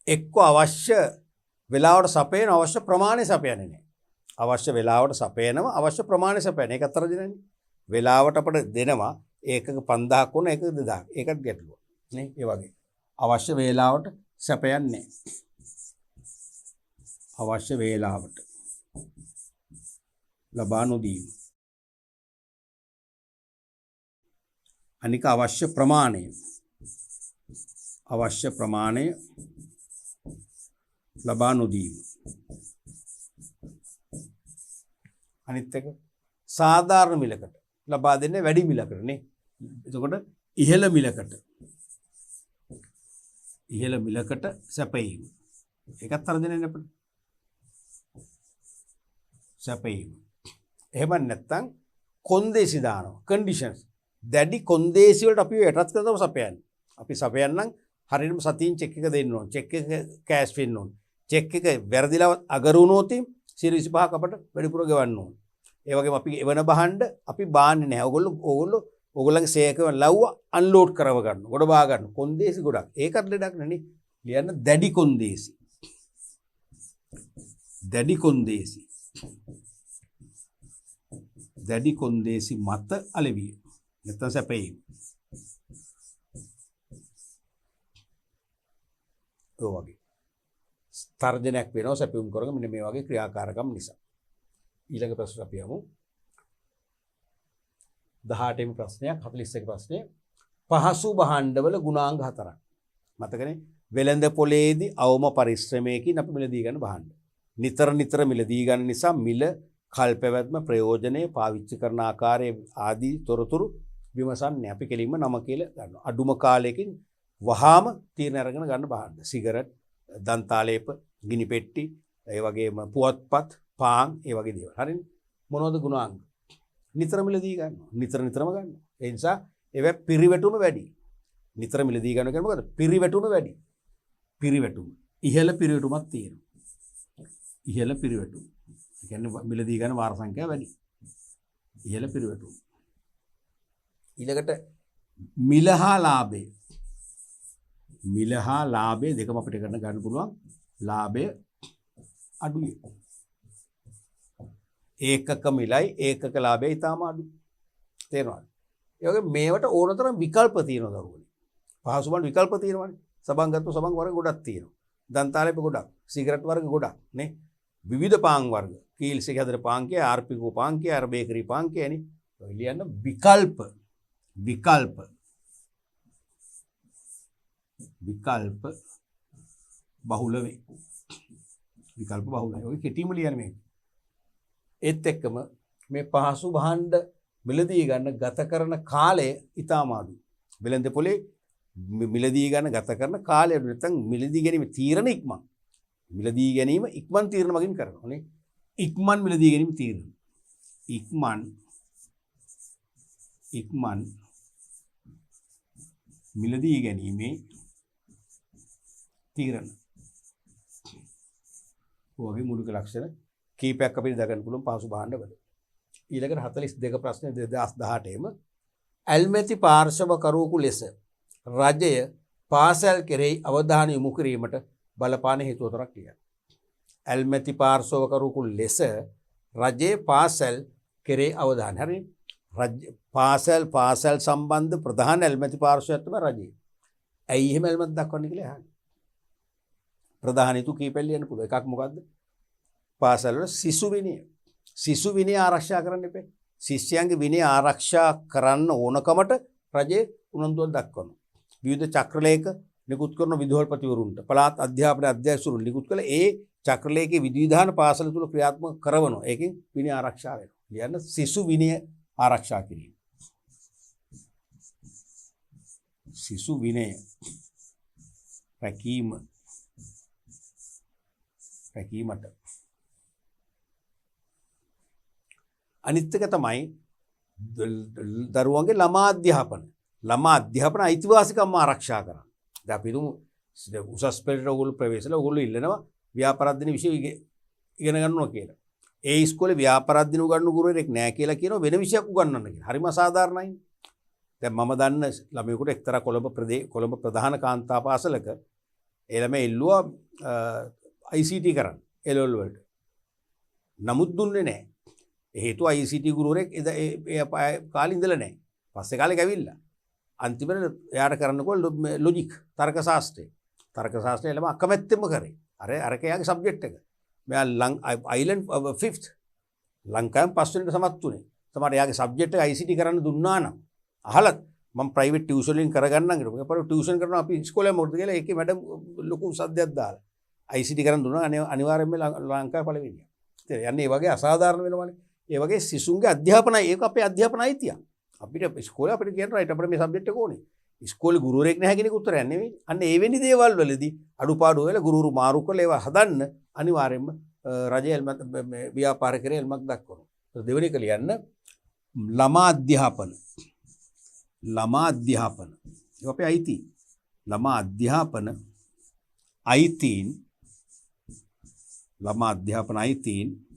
S1: එක්ක අවශ්‍ය වේලාවට සපයන අවශ්‍ය ප්‍රමාණය සපයන්නේ නැහැ. අවශ්‍ය වේලාවට සපයනවා, අවශ්‍ය ප්‍රමාණය සපයන. ඒක තර්ජනයනේ. වේලාවට අපිට දෙනවා ඒකක 5000ක් වුණා ඒකක 2000ක්. ඒකත් ගැටලුව. නේ? ඒ වගේ. අවශ්‍ය වේලාවට සපයන්නේ නැහැ. අවශ්‍ය වේලාවට ලබා නොදීම. අනික අවශ්‍ය ප්‍රමාණය ලබා නොදීම. අනිත් එක සාධාරණ මිලකට ලබා දෙන්නේ වැඩි මිලකට නේ. එතකොට ඉහළ මිලකට සැපයීම. ඒකත් තරජනේ අපිට. සැපයීම. එහෙම නැත්නම් කොන්දේසි දානවා. කන්ඩිෂන්ස්. දැඩි කොන්දේසි වලට අපි යටත් කරලා සපයන්නේ. අපි සපයන්නම් හරියටම සතියින් චෙක් එක දෙන්න ඕන. චෙක් එක කෑෂ් වෙන්න ඕන. චෙක් එක වැරදිලා අගරු වුණොත් 25ක් අපට වැඩිපුර ගෙවන්න ඕන. ඒ වගේම අපි එවන බහඬ අපි බාන්නේ නැහැ. ඕගොල්ලන්ගේ සේක ලව්ව අන්ලෝඩ් කරව ගන්න. ගොඩ බා ගන්න. කොන්දේසි ගොඩක්. ඒකත් ලඩක් නෙනේ. ලියන්න දැඩි කොන්දේසි. දැඩි කොන්දේසි මත අලෙවිය. නැත්නම් සැපයීම. ඔය වගේ තර්ජනයක් වෙනවා සැපයුම් කරගෙන මෙන්න මේ වගේ ක්‍රියාකාරකම් නිසා. ඊළඟ ප්‍රශ්න අපි යමු. 18 වෙනි ප්‍රශ්නයක් 41 ප්‍රශ්නය. පහසු භාණ්ඩවල ගුණාංග 4ක්. මතකනේ වෙළඳ පොලේදී අවම පරිශ්‍රමයකින් අපි මිලදී ගන්න භාණ්ඩ. නිතර මිලදී ගන්න නිසා මිල කල්පැවැත්ම ප්‍රයෝජනයේ පාවිච්චි කරන ආකාරයේ ආදී තොරතුරු විමසන්නේ අපි කෙලින්ම නම කියලා ගන්නවා. අඩුම කාලයකින් වහාම තීරණ අරගෙන ගන්න භාණ්ඩ. සිගරට්, දන්තාලේප, ගිනි පෙට්ටි, ඒ වගේම පුවත්පත්, පාන්, ඒ වගේ දේවල්. හරිනේ. මොනවද ගුණාංග? නිතර මිලදී ගන්නවා. නිතරම ගන්නවා. ඒ නිසා ඒවා පිරිවැටුම වැඩි. නිතර මිලදී ගන්න කියන්නේ මොකද? පිරිවැටුම වැඩි. පිරිවැටුම. ඉහළ පිරිවැටුමක් තියෙනවා. ඉහළ පිරිවැටුම. ඒ කියන්නේ මිලදී ගන්න වාර සංඛ්‍යාව වැඩි. ඉහළ පිරිවැටුම. ඊළඟට මිලහා ලාභය. මිලහා ලාභය දෙකම අපිට ගන්න පුළුවන්. ලාභය අඩුයි. ඒකක මිලයි ඒකක ලාභය ඊටම අඩුයි. තේරෙනවද? ඒ වගේ මේවට ඕනතරම් විකල්ප තියෙනවා දරුවනේ. පහසු බන් විකල්ප තියෙනවානේ. සබන් ගත්ත සබන් වර්ග ගොඩක් තියෙනවා. දන්තාලේප ගොඩක්, සිගරට් වර්ග ගොඩක් නේ. විවිධ පාන් වර්ග. කීල්ස් එක හදර පාන් කිය, ආර්පිකෝ පාන් කිය, අර බේකරි පාන් කියනේ. ඔය ලියන්න විකල්ප. විකල්ප බහුල වේ. විකල්ප බහුලයි. ඔය කෙටිම ලියන්නේ මේක. ඒත් එක්කම මේ පහසු භාණ්ඩ මිලදී ගන්න ගත කරන කාලය ඉතාම අඩුයි. වෙළඳ පොලේ මිලදී ගන්න ගත කරන කාලය අඩුයි. නැත්නම් මිලදී ගැනීම තීරණ ඉක්මන්. මිලදී ගැනීම ඉක්මන් තීරණ මගින් කරනවා නේ. ඉක්මන් මිලදී ගැනීම තීරණ. ඉක්මන් මිලදී ගැනීමේ තීරණ. ඔයගේ මූලික ලක්ෂණ කීපයක් අපිට දක්වන්න පුළුවන් පහසු භාණ්ඩවල. ඊළඟට 42 ප්‍රශ්නේ 2018ෙම ඇල්මැති පාර්ශව කරුවෙකු ලෙස රජය පාසල් කෙරෙහි අවධානය යොමු කිරීමට බලපාන හේතු හතරක් කියන්න. ඇල්මැති පාර්ශව කරුවෙකු ලෙස රජයේ පාසල් කෙරෙහි අවධානය. හරි. පාසල් සම්බන්ධ ප්‍රධාන ඇල්මැති පාර්ශවයක් තමයි රජය. ඇයි එහෙම ඇල්මැත් දක්වන්නේ කියලා අහන්නේ. ප්‍රධාන හේතු කීපයක් ලියන්න පුළුවන්. එකක් මොකද්ද? පාසල් වල සිසු විනය ආරක්ෂා කරන්න එපා. ශිෂ්‍යයන්ගේ විනය ආරක්ෂා කරන්න ඕනකමට රජයේ උනන්දුවක් දක්වනවා. විවිධ චක්‍රලේඛ නිකුත් කරන විදුහල්පතිවරුන්ට පළාත් අධ්‍යාපන අධ්‍යක්ෂවරුන් නිකුත් කළ ඒ චක්‍රලේඛයේ විධිවිධාන පාසල තුල ක්‍රියාත්මක කරනවා. ඒකෙන් විනය ආරක්ෂා වෙනවා. ලියන්න සිසු විනය ආරක්ෂා කිරීම. සිසු විනය රැකීමට අනිත් එක තමයි දරුවන්ගේ ළමා අධ්‍යාපන අයිතිවාසිකම් ආරක්ෂා කරන්න. දැන් අපි හිතමු උසස් පෙළට ඔයගොල්ලෝ ප්‍රවේශලා ඔයගොල්ලෝ ඉල්ලනවා ව්‍යාපාරාධින විෂය ඉගෙන ගන්නවා කියලා. ඒ ඉස්කෝලේ ව්‍යාපාරාධින උගන්වන ගුරුවරයෙක් නැහැ කියලා කියනවා වෙන විෂයක් උගන්වන්න කියලා. හරිම අසාධාරණයි. දැන් මම දන්න ළමයෙකුට එක්තරා කොළඹ ප්‍රධාන කාන්තා පාසලක ඒ ළමයා ඉල්ලුවා ICT කරන්න එල් වලට. නමුත් දුන්නේ නැහැ. හේතුව ICT ගුරුවරයෙක් ඒ කාලේ ඉඳලා නැහැ. පස්සේ කාලේ ඇවිල්ලා. අන්තිමට එයාට කරන්නකො ලොජික් තර්ක ශාස්ත්‍රය. තර්ක ශාස්ත්‍රය ළම අකමැත්තෙම කරේ. අරක එයාගේ සබ්ජෙක්ට් එක. මෙයා අයිලන්ඩ් 5th ලංකාවෙන් 5 වෙනිට සමත් වුණේ. තමයි එයාගේ සබ්ජෙක්ට් එක ICT කරන්න දුන්නා නම් අහලත් මම ප්‍රයිවට් ටියුෂන් වලින් කරගන්නම් කියලා. ඒකපර ටියුෂන් කරනවා අපි ඉස්කෝලේ මොකටද කියලා ඒකේ මැඩම් ලොකු සද්දයක් දාලා. ICT කරන්න දුන්නා අනිවාර්යයෙන්ම ලංකාවේ පළවෙනිය. ඉතින් යන්නේ මේ වගේ අසාධාරණ වෙනවනේ. ඒ වගේ සිසුන්ගේ අධ්‍යාපනයි ඒක අපේ අධ්‍යාපන අයිතිය. අපිට ඉස්කෝලේ අපිට කියන්න රයිට් අපිට මේ සබ්ජෙක්ට් එක ඕනේ. ඉස්කෝලේ ගුරුවරයෙක් නැහැ කියන එක උත්තරයක් නෙවෙයි. අන්න ඒ වෙනි දේවල් වලදී අඩුපාඩු වෙලා ගුරුවරු මාරු කරලා ඒවා හදන්න අනිවාර්යයෙන්ම රජය ව්‍යාපාර කරේ එල්මක් දක්වනවා. දෙවෙනි එක ලියන්න ළමා අධ්‍යාපන. ඒක අපේ අයිති. ළමා අධ්‍යාපන අයිතීන්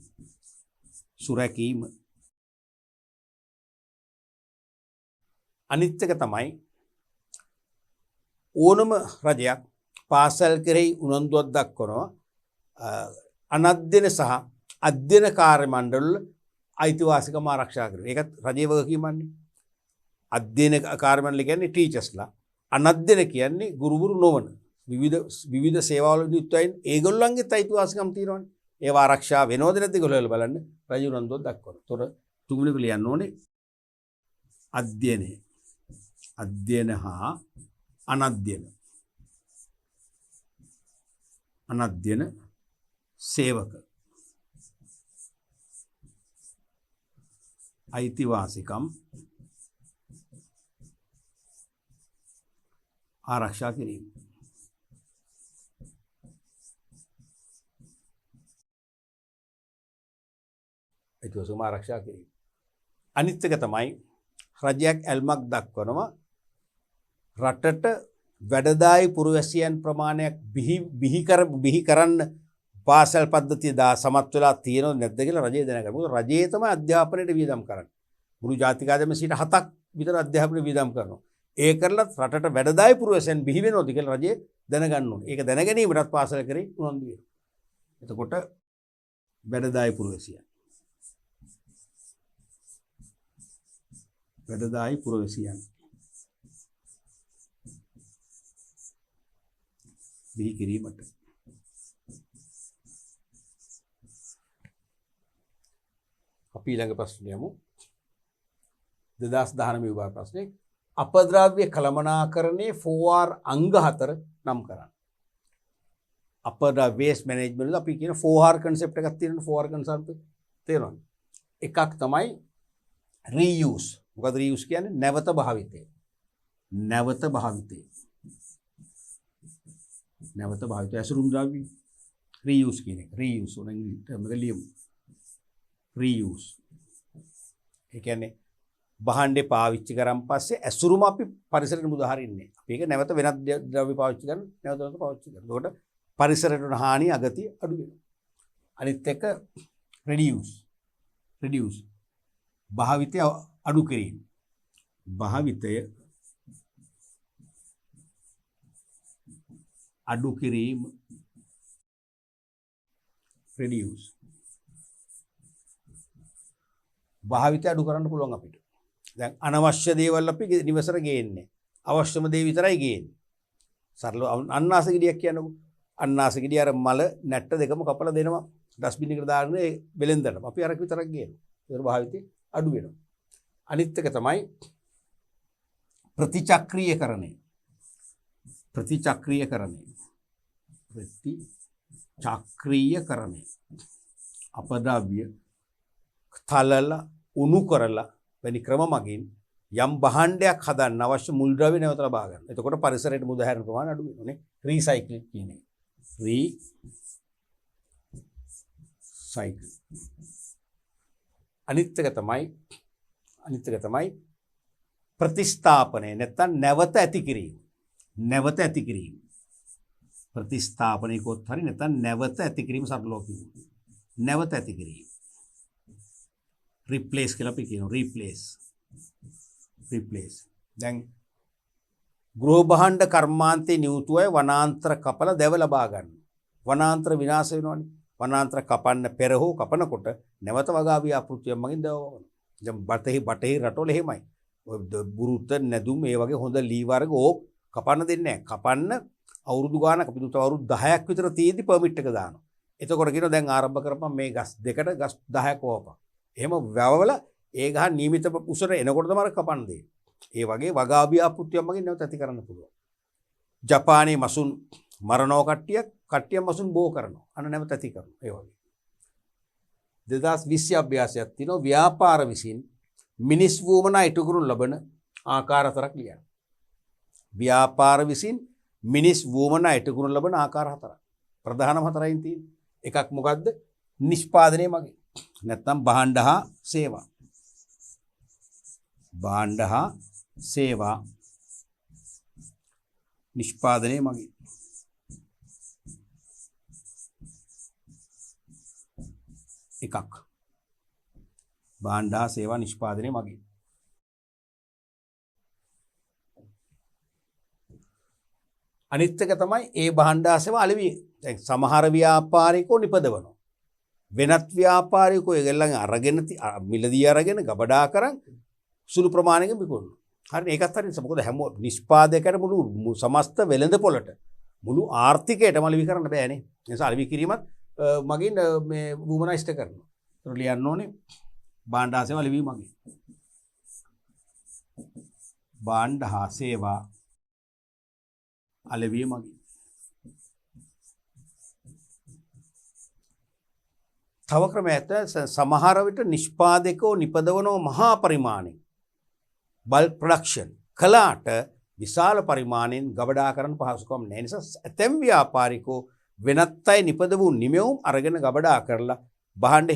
S1: සුරැකීම. අනිත් එක තමයි ඕනම රජයක් පාසල් කෙරෙහි උනන්දුවක් දක්වනවා අනධ්‍යන සහ අධ්‍යයන කාර්ය මණ්ඩල අයිතිවාසිකම ආරක්ෂා කරන. ඒකත් රජයේ වගකීමන්නේ. අධ්‍යයන කාර්ය මණ්ඩල කියන්නේ ටීචර්ස්ලා. අනධ්‍යන කියන්නේ ගුරුවරු නොවන විවිධ සේවාවල නියුක්තයින් ඒගොල්ලන්ගේ අයිතිවාසිකම් තියෙනවනේ. ඒවා ආරක්ෂා වෙනවද නැද්ද කියලා බලන්න රජු උනන්දුවක් දක්වනවා. ඒතොර තුන්වෙනි එක ලියන්න ඕනේ අධ්‍යයනය. අධ්‍යයන හා අනධ්‍යයන. අනධ්‍යයන සේවක අයිතිවාසිකම් ආරක්ෂා කිරීම. අයිතිවාසිකම් ආරක්ෂා කිරීම. අනිත් එක තමයි රජයක් ඇල්මක් දක්වනවා රටට වැඩදායි පුරවැසියන් ප්‍රමාණයක් බිහි කරන්න පාසල් පද්ධතිය සමත් වෙලා තියෙනවද නැද්ද කියලා රජය දැනගන්න. මොකද රජය තමයි අධ්‍යාපනයට වියදම් කරන්නේ. මුළු ජාතික ආදායමේ 7% විතර අධ්‍යාපනයට වියදම් කරනවා. ඒ කරලා රටට වැඩදායි පුරවැසියන් බිහි වෙනවද කියලා රජය දැනගන්න ඕනේ. ඒක දැන ගැනීමටත් පාසල කරේ උනන්දු වෙනවා. එතකොට වැඩදායි පුරවැසියන්. වැඩදායි පුරවැසියන් බිහි කිරීමට අපි ඊළඟ ප්‍රශ්නය යමු. 2019 විභාග ප්‍රශ්නේ අපද්‍රව්‍ය කළමනාකරණයේ 4R අංග 4 නම් කරන්න. අපද්‍රව්‍ය වේස්ට් මැනේජ්මන්ට් වල අපි කියන 4R concept එකක් තියෙනවා. 4R concept තේරෙනවද? එකක් තමයි reuse. මොකද reuse කියන්නේ නැවත භාවිතය. නැවත භාවිතය. නැවත භාවිතය ඇසුරුම් ද්‍රව්‍ය reuse කියන එක. reuse උන ඉංග්‍රීසි ලියමු. reuse. ඒ කියන්නේ භාණ්ඩේ පාවිච්චි කරන් පස්සේ ඇසුරුම අපි පරිසරයට මුදාහරින්නේ. අපි ඒක නැවත වෙනත් ද්‍රව්‍ය පාවිච්චි කරන නැවත පාවිච්චි කරනවා. එතකොට පරිසරයට වන හානි අගතිය අඩු වෙනවා. අනිත් එක reduce. reduce. භාවිතය අඩු කිරීම. භාවිතය අඩු කිරීම. reduce. භාවිතය අඩු කරන්න පුළුවන් අපිට. දැන් අනවශ්‍ය දේවල් අපි නිවසට ගේන්නේ. අවශ්‍යම දේ විතරයි ගේන්නේ. සරලව අන්නාස ගෙඩියක් කියන්නකො. අන්නාස ගෙඩිය අර මල නැට්ට දෙකම කපලා දෙනවා. ඩස්බින් එකට දාගෙන ඒ වෙලෙන්දට. අපි අරක විතරක් ගේනවා. ඒක භාවිතය අඩු වෙනවා. අනිත් එක තමයි ප්‍රතිචක්‍රීයකරණය. ප්‍රතිචක්‍රීයකරණය. ප්‍රතිචක්‍රීයකරණය. අපද්‍රව්‍ය තලලා උණු කරලා වැනි ක්‍රම මගින් යම් භාණ්ඩයක් හදන්න අවශ්‍ය මුල් ද්‍රව්‍ය නැවත ලබා ගන්න. එතකොට පරිසරයට මුදාහැරෙන ප්‍රමාණය අඩු වෙනවා නේ. රීසයික්ලින් කියන්නේ. රීසයිකල්. අනිත් එක තමයි ප්‍රතිස්ථාපනය නැත්නම් නැවත ඇති කිරීම. නැවත ඇති කිරීම. ප්‍රතිස්ථාපනයකොත් හරි නැත්නම් නැවත ඇති කිරීම සරලව කියනවා. නැවත ඇති කිරීම. replace කියලා අපි කියනවා. replace. දැන් ගෘහ භාණ්ඩ කර්මාන්තයේ නියුතුවයි වනාන්තර කපලා දැව ලබා ගන්න. වනාන්තර විනාශ වෙනවනේ. වනාන්තර කපන්න පෙර හෝ කපනකොට නැවත වගා ව්‍යාපෘතියක් මගින් දැව වවනවා. දැන් බටහිර රටවල එහෙමයි. බුරුත නැදුම් මේ වගේ හොඳ ලී වර්ග ඕක් කපන්න දෙන්නේ නැහැ. කපන්න අවුරුදු ගානක් අපි දුත අවුරුදු 10ක් විතර තියෙද්දි පර්මිට් එක දානවා. එතකොට කියනවා දැන් ආරම්භ කරපම් මේ ගස් දෙකට ගස් 10ක් වවපන්. එහෙම වැවවල ඒ ගහ නියමිත උසර එනකොට තමයි කපන්න දෙන්නේ. ඒ වගේ වගා ව්‍යාපෘතියක් මගින් නැවත ඇති කරන්න පුළුවන්. ජපානයේ මසුන් මරණෝ කට්ටිය මසුන් බෝ කරනවා. අන්න නැවත ඇති කරනවා. ඒ වගේ 2020 අභ්‍යාසයක් තියෙනවා ව්‍යාපාර විසින් මිනිස් වුවමනා ඉටු කරනු ලබන ආකාර හතරක් ලියන්න. ව්‍යාපාර විසින් මිනිස් වුවමනා ඉටු කරනු ලබන ආකාර හතරක්. ප්‍රධානම හතරයින් තියෙන්නේ. එකක් මොකද්ද? නිෂ්පාදනය මගින්. නැත්නම් භාණ්ඩ හා සේවා. භාණ්ඩ හා සේවා නිෂ්පාදනය මගින්. එකක්. භාණ්ඩ හා සේවා නිෂ්පාදනය මගින්. අනිත් එක තමයි ඒ භාණ්ඩ හා සේවා අලෙවි. දැන් සමහර ව්‍යාපාරිකෝ නිපදවනවා. වෙනත් ව්‍යාපාරිකෝ ඒගොල්ලන් අරගෙන මිලදී අරගෙන ගබඩා කරන් සුළු ප්‍රමාණයක විකුණනවා. හරි ඒකත් හරි මොකද හැම නිෂ්පාදකයට මුළු සමස්ත වෙළඳ පොළට මුළු ආර්ථිකයටම අලෙවි කරන්න බෑනේ. ඒ නිසා අලෙවි කිරීමත් මගින් මේ වුමනා ඉෂ්ට කරනවා. ඒතර ලියන්න ඕනේ භාණ්ඩ හා සේවා අලෙවි මගින්. භාණ්ඩ හා සේවා අලෙවි මගින්. තව ක්‍රමයක් සමහර විට නිෂ්පාදකෝ නිපදවනෝ මහා පරිමාණයෙන් බල්ක් ප්‍රොඩක්ෂන් කළාට විශාල පරිමාණයෙන් ගබඩා කරන්න පහසුකම් නැහැ. නිසා ඇතැම් ව්‍යාපාරිකෝ වෙනත් අය නිපද වූ නිමෙවුම් අරගෙන ගබඩා කරලා භාණ්ඩ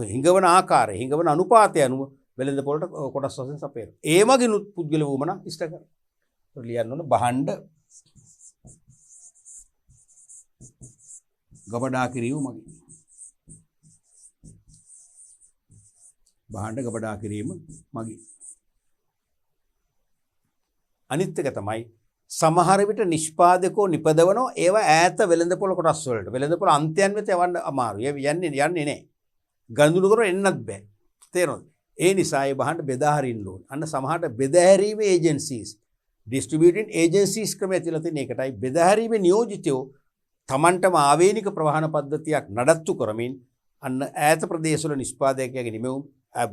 S1: හිඟවන ආකාරය හිඟවන අනුපාතය අනුව වෙළඳ පොළට කොටස් වශයෙන් සපයන. ඒ මගිනුත් පුද්ගල වුමනා ඉෂ්ට කරනවා. ලියන්න ඕන භාණ්ඩ ගබඩා කිරීම මගින්. භාණ්ඩ ගබඩා කිරීම මගින්. අනිත් එක තමයි සමහර විට නිෂ්පාදකෝ නිපදවනෝ ඒවා ඈත වෙළඳපොළ කොටස් වලට වෙළඳපොළ අන්තයන් වෙත යවන්න අමාරුයි. යන්නේ නැහැ. ගනුදෙනු කරන එන්නත් බෑ. තේරෙනවද? ඒ නිසා ඒ භාණ්ඩ බෙදා හරින්න ඕන. අන්න සමහරට බෙදා හැරීමේ ඒජන්සීස් ඩිස්ට්‍රිබියුටින් ඒජන්සීස් ක්‍රමය තියලා තියෙන එකටයි බෙදා හැරීමේ නියෝජිතයෝ තමන්ටම ආවේනික ප්‍රවාහන පද්ධතියක් නඩත්තු කරමින් අන්න ඈත ප්‍රදේශවල නිෂ්පාදකයාගේ නිමෙවුම්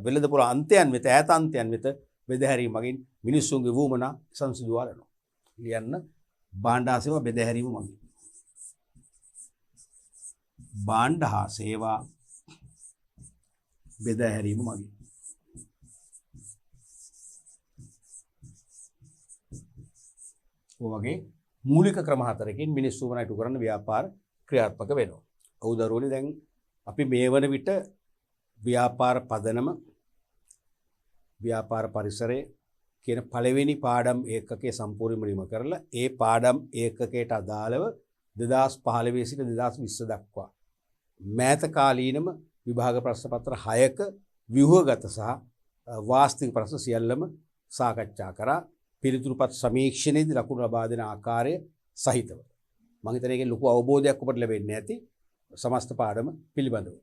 S1: වෙළඳපොළ අන්තයන් වෙත ඈත අන්තයන් වෙත බෙදා හැරීම මගින් මිනිස්සුන්ගේ වුමනා සංසිඳුවා යනවා. ලියන්න භාණ්ඩ හා සේවා බෙදා හැරීම මගින්. භාණ්ඩ හා සේවා බෙදා හැරීම මගින්. ඔය වගේ මූලික ක්‍රම හතරකින් මිනිස්සු වුමනා ඉටු කරන ව්‍යාපාර ක්‍රියාත්මක වෙනවා. අවුදරුවනේ දැන් අපි මේ වන විට ව්‍යාපාර පදනම ව්‍යාපාර පරිසරය කියන පළවෙනි පාඩම් ඒකකයේ සම්පූර්ණ වීම කරලා ඒ පාඩම් ඒකකයට අදාළව 2015 සිට 2020 දක්වා මෑත කාලීනම විභාග ප්‍රශ්න පත්‍ර 6ක ව්‍යුහගත සහ වාස්තවික ප්‍රශ්න සියල්ලම සාකච්ඡා කරා. පිළිතුරුපත් සමීක්ෂණයේදී ලකුණු ලබා දෙන ආකාරය සහිතව මම හිතන්නේ ඒකෙන් ලොකු අවබෝධයක් ඔබට ලැබෙන්නේ නැති සමස්ත පාඩම පිළිබඳව.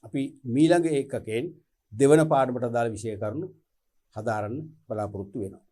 S1: අපි මීළඟ ඒකකයෙන් දෙවන පාඩමට අදාළ විෂය කරුණු හදාරන්න බලාපොරොත්තු වෙනවා.